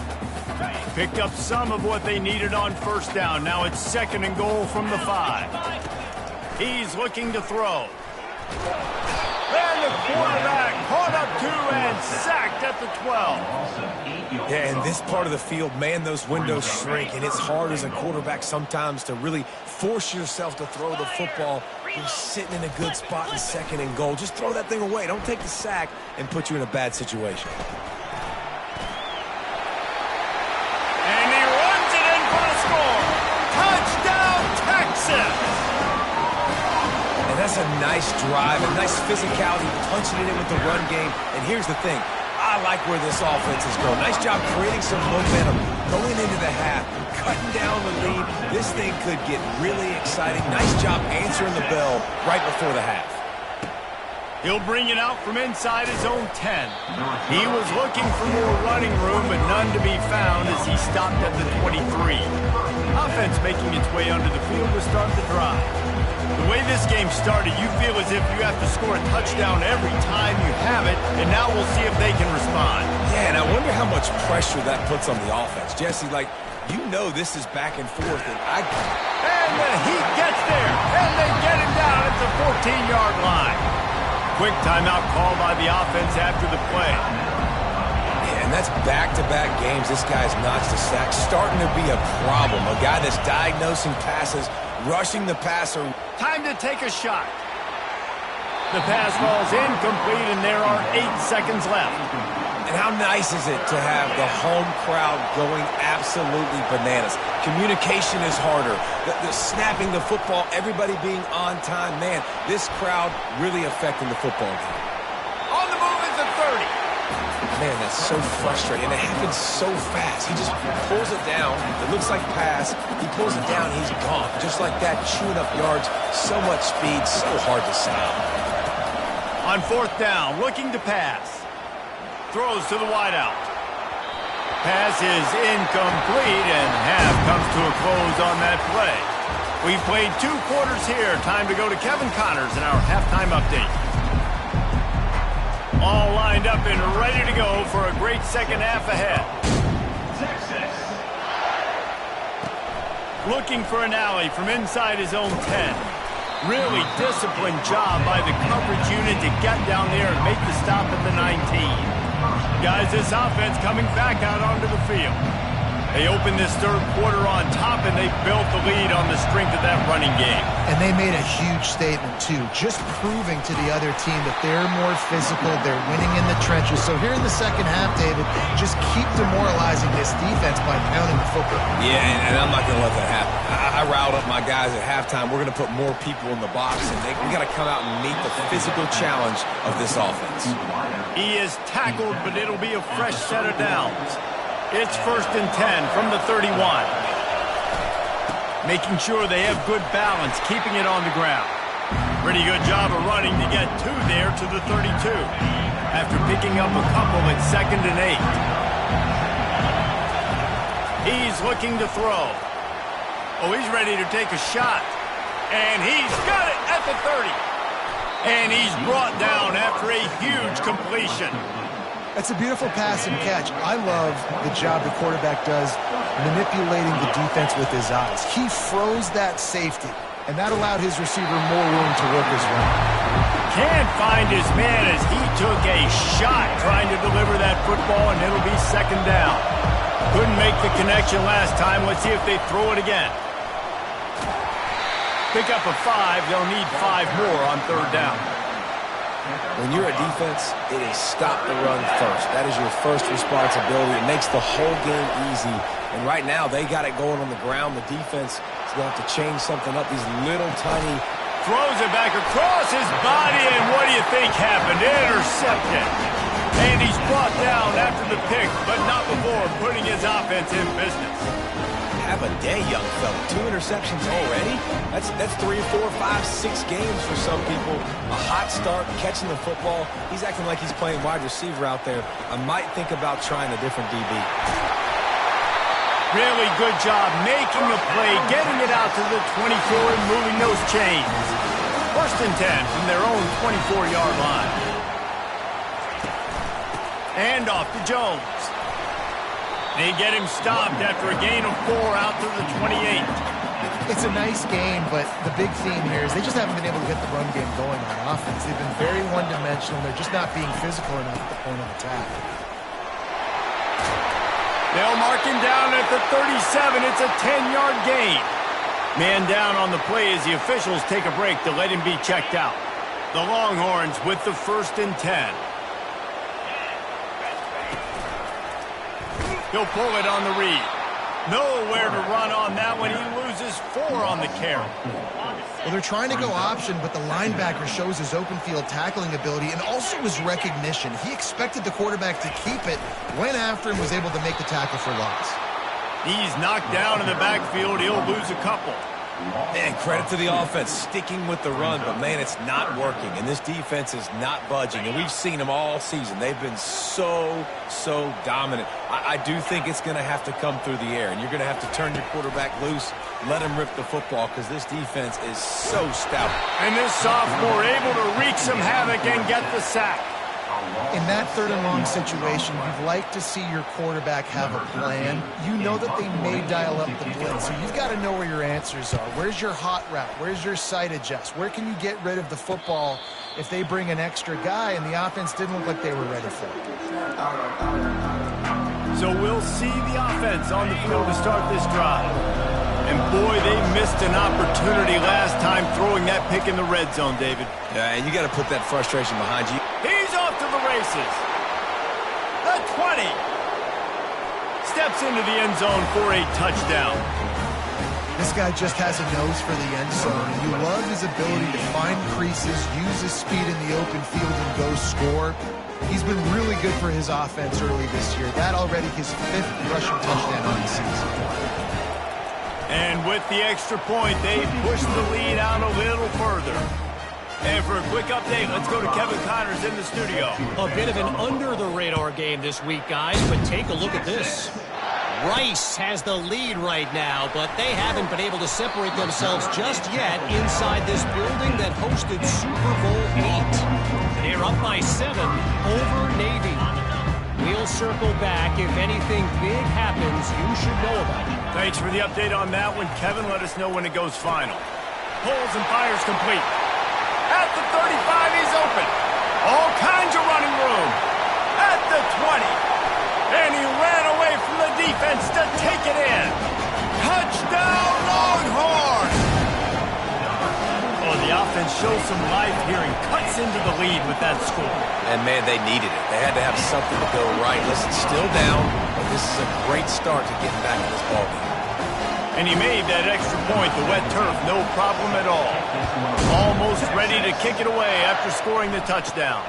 Picked up some of what they needed on first down. Now it's second and goal from the 5. He's looking to throw. And the quarterback caught up to and sacked at the 12. Yeah, in this part of the field, man, those windows shrink, and it's hard as a quarterback sometimes to really force yourself to throw the football. You're sitting in a good spot in second and goal. Just throw that thing away. Don't take the sack and put you in a bad situation. And he runs it in for the score. Touchdown, Texas! And that's a nice drive, a nice physicality, punching it in with the run game. And here's the thing. I like where this offense is going. Nice job creating some momentum going into the half, cutting down the lead. This thing could get really exciting. Nice job answering the bell right before the half. He'll bring it out from inside his own 10. He was looking for more running room, but none to be found as he stopped at the 23. Offense making its way under the field to start the drive. The way this game started, you feel as if you have to score a touchdown every time you have it, and now we'll see if they can respond. Yeah, and I wonder how much pressure that puts on the offense. Jesse, like, you know this is back and forth, and And the Heat gets there, and they get him down at the 14-yard line. Quick timeout call by the offense after the play. Yeah, and that's back-to-back games. This guy's notched a sack, starting to be a problem. A guy that's diagnosing passes, rushing the passer. Time to take a shot. The pass falls incomplete, and there are 8 seconds left. And how nice is it to have the home crowd going absolutely bananas? Communication is harder. The snapping the football, everybody being on time. Man, this crowd really affecting the football game. On the move is the 30. Man, that's so frustrating. And it happens so fast. He just pulls it down. It looks like pass. He pulls it down. He's gone. Just like that, chewing up yards. So much speed. So hard to stop. On 4th down, looking to pass. Throws to the wideout. Pass is incomplete, and half comes to a close on that play. We've played 2 quarters here. Time to go to Kevin Connors in our halftime update. All lined up and ready to go for a great second half ahead. Texas. Looking for an alley from inside his own 10. Really disciplined job by the coverage unit to get down there and make the stop at the 19. Guys, this offense coming back out onto the field. They opened this 3rd quarter on top, and they built the lead on the strength of that running game. And they made a huge statement, too, just proving to the other team that they're more physical, they're winning in the trenches. So here in the second half, David, just keep demoralizing this defense by pounding the football. Yeah, and I'm not going to let that happen. I riled up my guys at halftime. We're going to put more people in the box, and we got to come out and meet the physical challenge of this offense. He is tackled, but it'll be a fresh set of downs. It's 1st and 10 from the 31. Making sure they have good balance, keeping it on the ground. Pretty good job of running to get 2 there to the 32. After picking up a couple at 2nd and 8. He's looking to throw. Oh, he's ready to take a shot. And he's got it at the 30. And he's brought down after a huge completion. That's a beautiful pass and catch. I love the job the quarterback does manipulating the defense with his eyes. He froze that safety, and that allowed his receiver more room to work his run. Can't find his man as he took a shot trying to deliver that football, and it'll be 2nd down. Couldn't make the connection last time. Let's see if they throw it again. Pick up a 5. They'll need 5 more on 3rd down. When you're a defense, it is stop the run first. That is your first responsibility. It makes the whole game easy. And right now, they got it going on the ground. The defense is going to have to change something up. These little tiny... Throws it back across his body, and what do you think happened? Intercepted. And he's brought down after the pick, but not before putting his offense in business. Have a day, young fella. 2 interceptions already? That's 3, 4, 5, 6 games for some people. A hot start, catching the football. He's acting like he's playing wide receiver out there. I might think about trying a different DB. Really good job making the play, getting it out to the 24 and moving those chains. 1st and 10 from their own 24-yard line. And off to Jones. They get him stopped after a gain of 4 out to the 28. It's a nice game, but the big theme here is they just haven't been able to get the run game going on offense. They've been very one-dimensional. They're just not being physical enough at the point of attack. They'll mark him down at the 37. It's a 10-yard gain. Man down on the play as the officials take a break to let him be checked out. The Longhorns with the 1st and 10. He'll pull it on the read. Nowhere to run on that one. He loses 4 on the carry. Well, they're trying to go option, but the linebacker shows his open field tackling ability and also his recognition. He expected the quarterback to keep it, went after him, was able to make the tackle for loss. He's knocked down in the backfield. He'll lose a couple. Man, credit to the offense, sticking with the run, but man, it's not working, and this defense is not budging, and we've seen them all season. They've been so dominant. I do think it's going to have to come through the air, and you're going to have to turn your quarterback loose, let him rip the football, because this defense is so stout. And this sophomore able to wreak some havoc and get the sack. In that 3rd and long situation, you'd like to see your quarterback have a plan. You know that they may dial up the blitz, so you've got to know where your answers are. Where's your hot route? Where's your sight adjust? Where can you get rid of the football if they bring an extra guy and the offense didn't look like they were ready for it? So we'll see the offense on the field to start this drive. And boy, they missed an opportunity last time throwing that pick in the red zone, David. Yeah, and you got to put that frustration behind you. He's off to the races. The 20. Steps into the end zone for a touchdown. This guy just has a nose for the end zone, and you love his ability to find creases, use his speed in the open field, and go score. He's been really good for his offense early this year. That already his 5th rushing touchdown on the season. And with the extra point, they push the lead out a little further. And for a quick update, let's go to Kevin Connors in the studio. A bit of an under-the-radar game this week, guys, but take a look at this. Rice has the lead right now, but they haven't been able to separate themselves just yet inside this building that hosted Super Bowl 8. They're up by 7 over Navy. We'll circle back. If anything big happens, you should know about it. Thanks for the update on that one. Kevin, let us know when it goes final. Pulls and fires complete. At the 35, he's open. All kinds of running room. At the 20. And he ran away from the defense to take it in. Touchdown, Longhorn! Oh, the offense shows some life here and cuts into the lead with that score. And, man, they needed it. They had to have something to go right. Listen, still down, but this is a great start to getting back in this ballgame. And he made that extra point, the wet turf, no problem at all. Almost ready to kick it away after scoring the touchdown.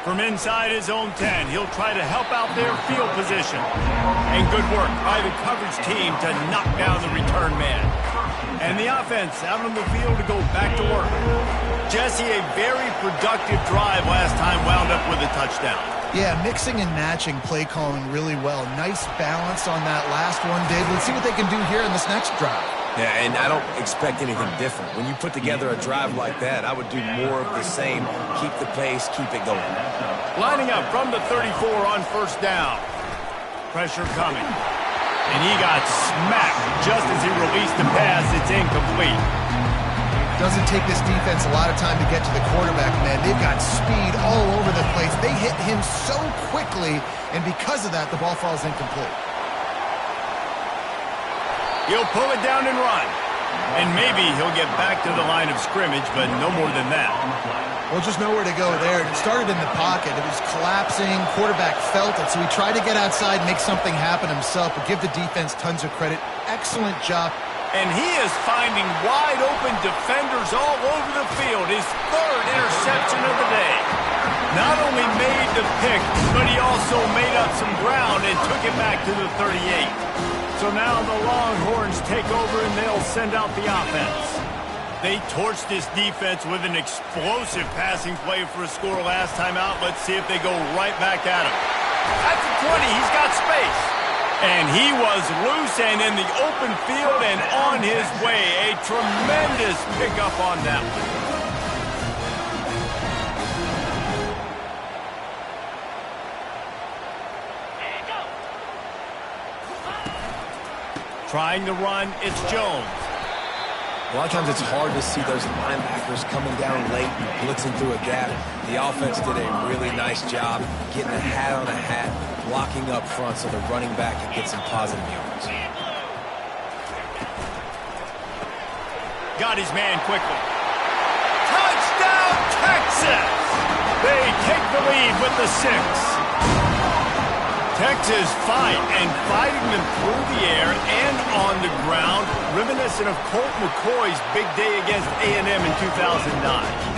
From inside his own 10, he'll try to help out their field position. And good work by the coverage team to knock down the return man. And the offense out on the field to go back to work. Jesse, a very productive drive last time, wound up with a touchdown. Yeah, mixing and matching play calling really well. Nice balance on that last one, Dave. Let's see what they can do here in this next drive. Yeah, and I don't expect anything different. When you put together a drive like that, I would do more of the same. Keep the pace, keep it going. Lining up from the 34 on first down. Pressure coming. And he got smacked just as he released the pass. It's incomplete. Doesn't take this defense a lot of time to get to the quarterback, man. They've got speed all over the place. They hit him so quickly, and because of that, the ball falls incomplete. He'll pull it down and run. And maybe he'll get back to the line of scrimmage, but no more than that. Well, just nowhere to go there. It started in the pocket. It was collapsing. Quarterback felt it, so he tried to get outside, make something happen himself, but give the defense tons of credit. Excellent job. And he is finding wide-open defenders all over the field. His 3rd interception of the day. Not only made the pick, but he also made up some ground and took it back to the 38. So now the Longhorns take over and they'll send out the offense. They torched this defense with an explosive passing play for a score last time out. Let's see if they go right back at him. At the 20, he's got space. And he was loose and in the open field and on his way. A tremendous pickup on that one. Trying to run, it's Jones. A lot of times it's hard to see those linebackers coming down late and blitzing through a gap. The offense did a really nice job getting a hat on a hat, blocking up front so the running back can get some positive yards. Got his man quickly. Touchdown, Texas! They take the lead with the 6. Texas fighting them through the air and on the ground, reminiscent of Colt McCoy's big day against A&M in 2009.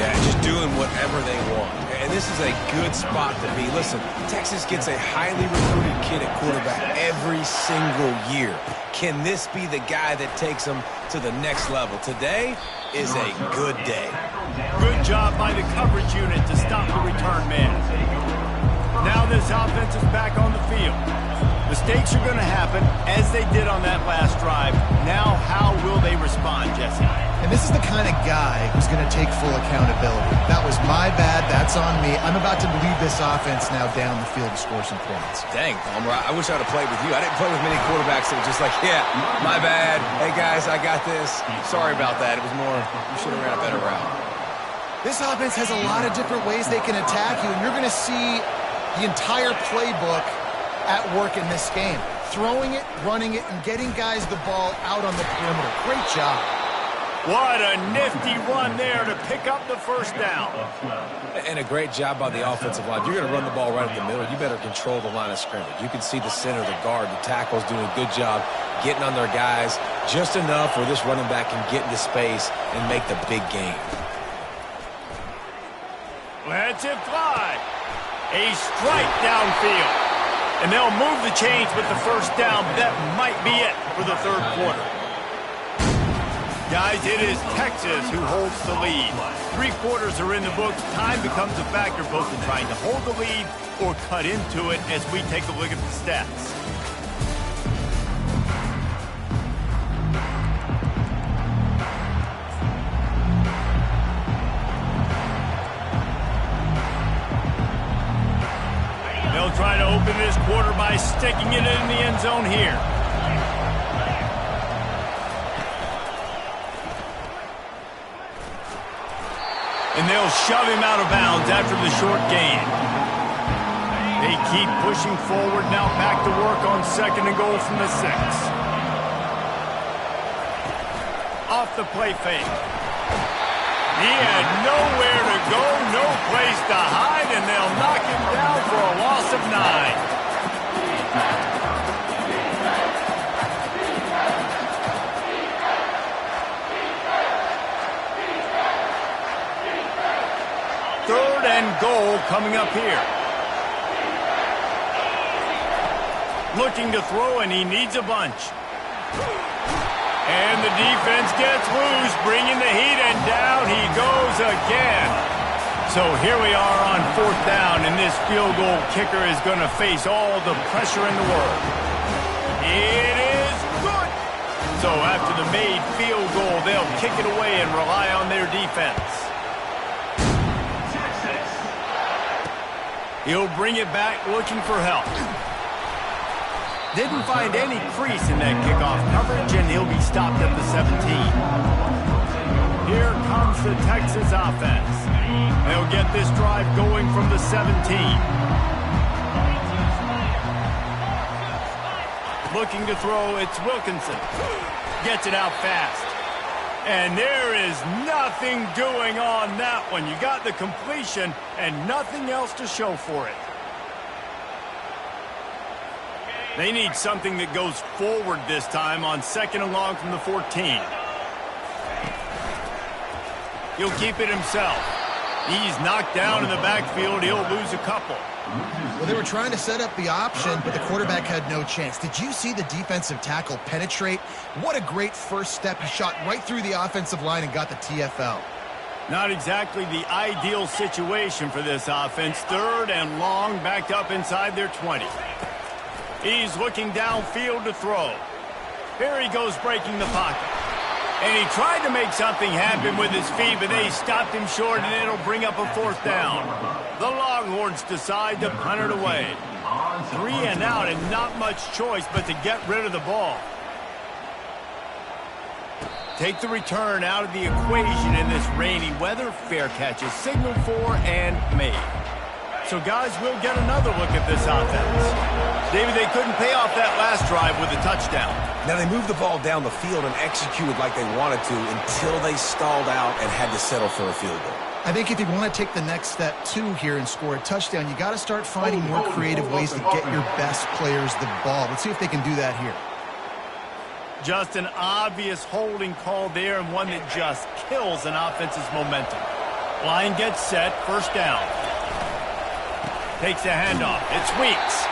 Yeah, just doing whatever they want. And this is a good spot to be. Listen, Texas gets a highly recruited kid at quarterback every single year. Can this be the guy that takes them to the next level? Today is a good day. Good job by the coverage unit to stop the return man. Now this offense is back on the field. Mistakes are going to happen, as they did on that last drive. Now, how will they respond, Jesse? And this is the kind of guy who's going to take full accountability. That was my bad. That's on me. I'm about to lead this offense now down the field to score some points. Dang, Palmer, I wish I would have played with you. I didn't play with many quarterbacks that were just like, yeah, my bad. Hey, guys, I got this. Sorry about that. It was more, you should have ran a better route. This offense has a lot of different ways they can attack you, and you're going to see the entire playbook at work in this game. Throwing it, running it, and getting guys the ball out on the perimeter. Great job. What a nifty run there to pick up the first down. And a great job by the offensive line. You're going to run the ball right in the middle. You better control the line of scrimmage. You can see the center, the guard, the tackles doing a good job getting on their guys just enough where this running back can get into space and make the big game. Let's it fly. A strike downfield. And they'll move the chains with the first down. That might be it for the third quarter. Guys, it is Texas who holds the lead. 3 quarters are in the books. Time becomes a factor both in trying to hold the lead or cut into it as we take a look at the stats. They'll try to open this quarter by sticking it in the end zone here. And they'll shove him out of bounds after the short gain. They keep pushing forward, now back to work on 2nd and goal from the 6. Off the play fake. He had nowhere to go, no place to hide, and they'll knock him down for a loss of 9. Third and goal coming up here. Looking to throw, and he needs a bunch. And the defense gets loose, bringing the heat, and down he goes again. So here we are on 4th down, and this field goal kicker is going to face all the pressure in the world. It is good. So after the made field goal, they'll kick it away and rely on their defense. He'll bring it back looking for help. Didn't find any crease in that kickoff coverage, and he'll be stopped at the 17. Here comes the Texas offense. They'll get this drive going from the 17. Looking to throw, it's Wilkinson. Gets it out fast. And there is nothing doing on that one. You got the completion and nothing else to show for it. They need something that goes forward this time on 2nd and long from the 14. He'll keep it himself. He's knocked down in the backfield. He'll lose a couple. Well, they were trying to set up the option, but the quarterback had no chance. Did you see the defensive tackle penetrate? What a great first step. He shot right through the offensive line and got the TFL. Not exactly the ideal situation for this offense. 3rd and long, backed up inside their 20. He's looking downfield to throw. Here he goes breaking the pocket. And he tried to make something happen with his feet, but they stopped him short, and it'll bring up a 4th down. The Longhorns decide to punt it away. 3 and out, and not much choice but to get rid of the ball. Take the return out of the equation in this rainy weather. Fair catch is signaled for and made. So, guys, we'll get another look at this offense. David, they couldn't pay off that last drive with a touchdown. Now, they moved the ball down the field and executed like they wanted to until they stalled out and had to settle for a field goal. I think if you want to take the next step, too, here and score a touchdown, you got to start finding more creative ways to get your best players the ball. Let's see if they can do that here. Just an obvious holding call there, and one that just kills an offense's momentum. Line gets set, 1st down. Takes a handoff. It's Weeks.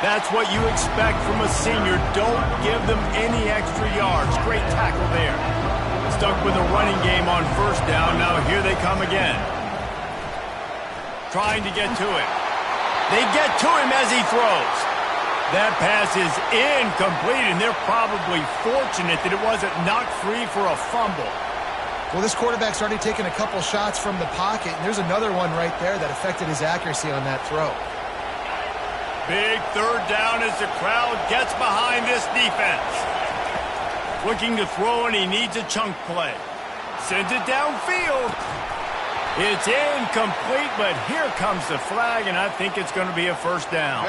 That's what you expect from a senior. Don't give them any extra yards. Great tackle there. Stuck with a running game on 1st down. Now here they come again. Trying to get to him. They get to him as he throws. That pass is incomplete, and they're probably fortunate that it wasn't knocked free for a fumble. Well, this quarterback's already taken a couple shots from the pocket, and there's another one right there that affected his accuracy on that throw. Big 3rd down as the crowd gets behind this defense. Looking to throw, and he needs a chunk play. Sends it downfield. It's incomplete, but here comes the flag, and I think it's going to be a 1st down.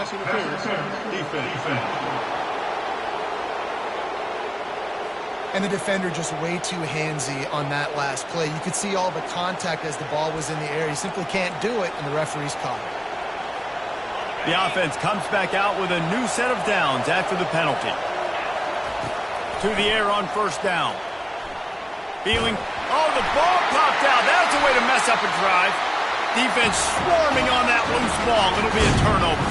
And the defender just way too handsy on that last play. You could see all the contact as the ball was in the air. He simply can't do it, and the referee's caught it. The offense comes back out with a new set of downs after the penalty. To the air on first down. Feeling, oh, the ball popped out. That's a way to mess up a drive. Defense swarming on that loose ball. It'll be a turnover.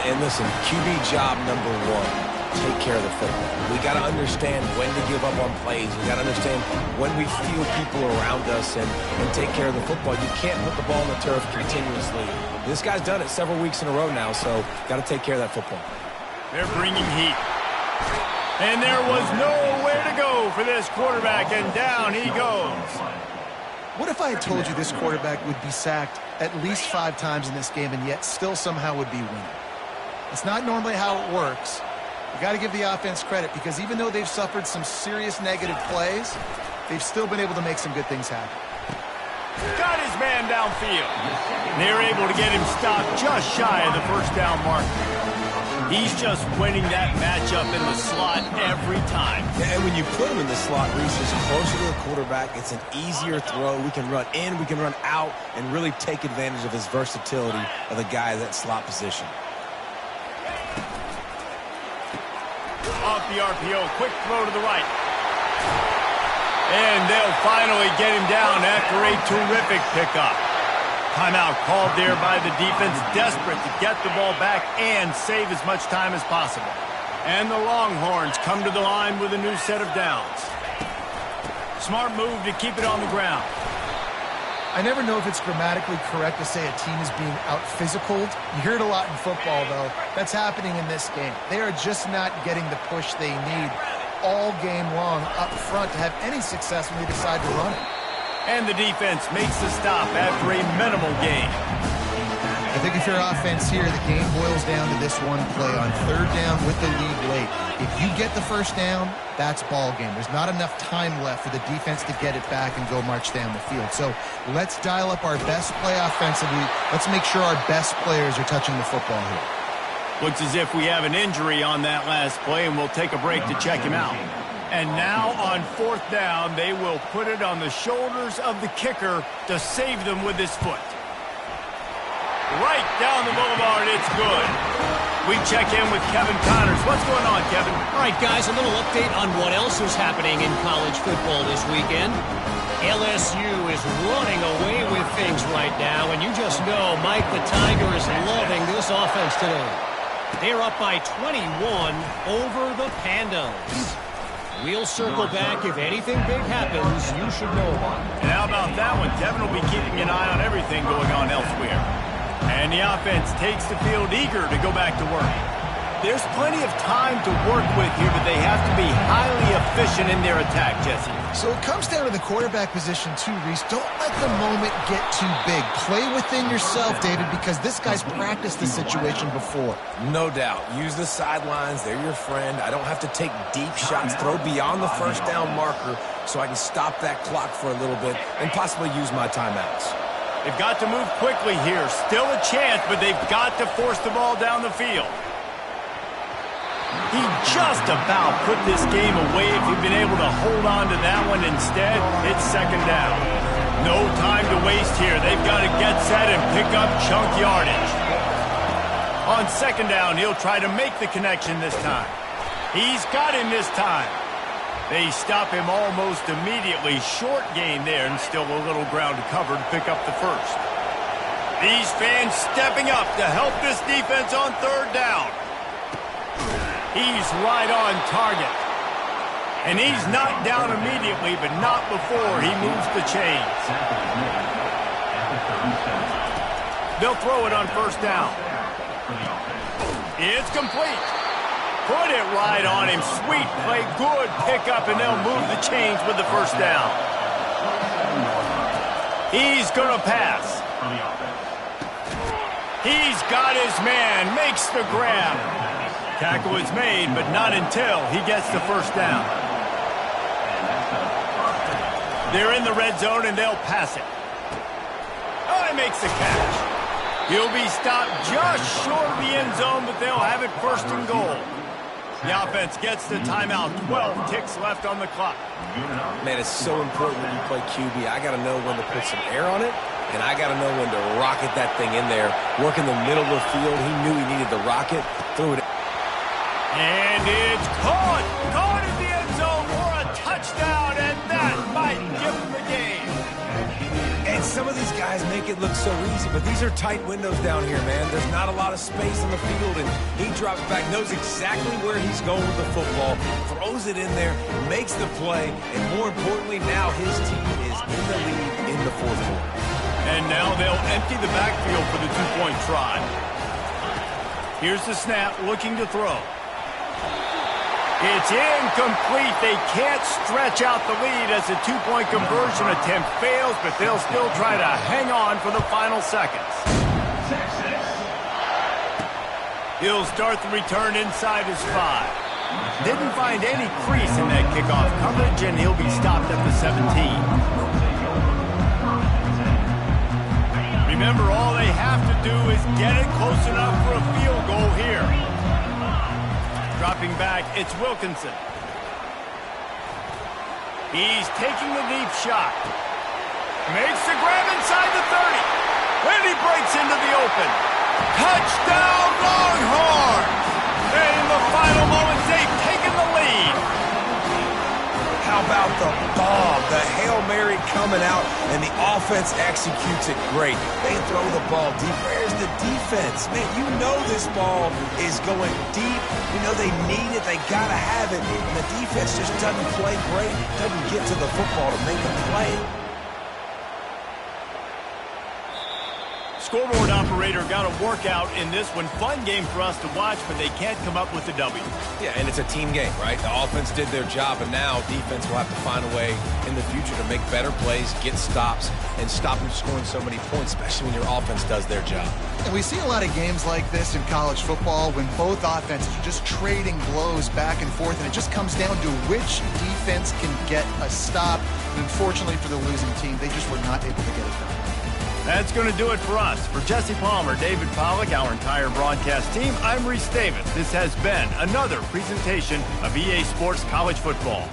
And listen, QB job number one, take care of the football. We got to understand when to give up on plays. We got to understand when we feel people around us and take care of the football. You can't put the ball on the turf continuously. This guy's done it several weeks in a row now, so got to take care of that football. They're bringing heat. And there was nowhere to go for this quarterback, and down he goes. What if I had told you this quarterback would be sacked at least 5 times in this game and yet still somehow would be winning? It's not normally how it works. You got to give the offense credit because even though they've suffered some serious negative plays, they've still been able to make some good things happen. Got his man downfield. They're able to get him stopped just shy of the first down mark. He's just winning that matchup in the slot every time. And when you put him in the slot, Reese is closer to the quarterback. It's an easier throw. We can run in, we can run out, and really take advantage of his versatility of the guy in that slot position. Off the RPO, quick throw to the right. And they'll finally get him down after a terrific pickup. Timeout called there by the defense, desperate to get the ball back and save as much time as possible. And the Longhorns come to the line with a new set of downs. Smart move to keep it on the ground. I never know if it's grammatically correct to say a team is being out-physicaled. You hear it a lot in football, though. That's happening in this game. They are just not getting the push they need all game long up front to have any success when they decide to run it. And the defense makes the stop after a minimal gain. I think if you're offense here, the game boils down to this one play on third down with the lead late. If you get the first down, that's ball game. There's not enough time left for the defense to get it back and go march down the field. So let's dial up our best play offensively. Let's make sure our best players are touching the football here. Looks as if we have an injury on that last play, and we'll take a break to check him out. And now on fourth down, they will put it on the shoulders of the kicker to save them with his foot. Right down the boulevard, it's good. We check in with Kevin Connors. What's going on, Kevin? All right, guys, a little update on what else is happening in college football this weekend. LSU is running away with things right now, and you just know Mike the Tiger is loving this offense today. They're up by 21 over the Pandas. We'll circle back if anything big happens you should know about. And how about that one? Kevin will be keeping an eye on everything going on elsewhere. And the offense takes the field eager to go back to work. There's plenty of time to work with here, but they have to be highly efficient in their attack, Jesse. So it comes down to the quarterback position too, Reese. Don't let the moment get too big. Play within yourself, David, because this guy's practiced the situation before. No doubt. Use the sidelines. They're your friend. I don't have to take deep shots, throw beyond the first down marker so I can stop that clock for a little bit and possibly use my timeouts. They've got to move quickly here. Still a chance, but they've got to force the ball down the field. He just about put this game away if he'd been able to hold on to that one. Instead, it's second down. No time to waste here. They've got to get set and pick up chunk yardage. On second down, he'll try to make the connection this time. He's got him this time. They stop him almost immediately. Short gain there, and still a little ground to cover to pick up the first. These fans stepping up to help this defense on third down. He's right on target. And he's knocked down immediately, but not before he moves the chains. They'll throw it on first down. It's complete. Put it right on him. Sweet play, good pickup, and they'll move the chains with the first down. He's going to pass. He's got his man, makes the grab. Tackle is made, but not until he gets the first down. They're in the red zone, and they'll pass it. Oh, he makes the catch. He'll be stopped just short of the end zone, but they'll have it first and goal. The offense gets the timeout. 12 ticks left on the clock. Man, it's so important when you play QB. I got to know when to put some air on it, and I got to know when to rocket that thing in there. Work in the middle of the field. He knew he needed the rocket. Threw it. And it's caught. Caught in the end zone for a touchdown, and that might give him the game. And some of these guys make it look so easy, but these are tight windows down here, man. There's not a lot of space on the field, and he drops back, knows exactly where he's going with the football, throws it in there, makes the play, and more importantly, now his team is in the lead in the fourth quarter. And now they'll empty the backfield for the two-point try. Here's the snap, looking to throw. It's incomplete. They can't stretch out the lead as the two-point conversion attempt fails, but they'll still try to hang on for the final seconds. He'll start the return inside his 5. Didn't find any crease in that kickoff coverage, and he'll be stopped at the 17. Remember, all they have to do is get it close enough for a field goal here. Dropping back, it's Wilkinson. He's taking the deep shot. Makes the grab inside the 30. And he breaks into the open. Touchdown, Longhorns! And in the final moments, they've taken the lead. How about the bomb? The Hail Mary coming out, and the offense executes it great. They throw the ball deep. Where's the defense? Man, you know this ball is going deep. You know they need it. They got to have it. And the defense just doesn't play great, doesn't get to the football to make a play. Scoreboard operator got a workout in this one. Fun game for us to watch, but they can't come up with a W. Yeah, and it's a team game, right? The offense did their job, and now defense will have to find a way in the future to make better plays, get stops, and stop them scoring so many points, especially when your offense does their job. And we see a lot of games like this in college football when both offenses are just trading blows back and forth, and it just comes down to which defense can get a stop. And unfortunately for the losing team, they just were not able to get it done. That's going to do it for us. For Jesse Palmer, David Pollack, our entire broadcast team, I'm Reese Davis. This has been another presentation of EA Sports College Football.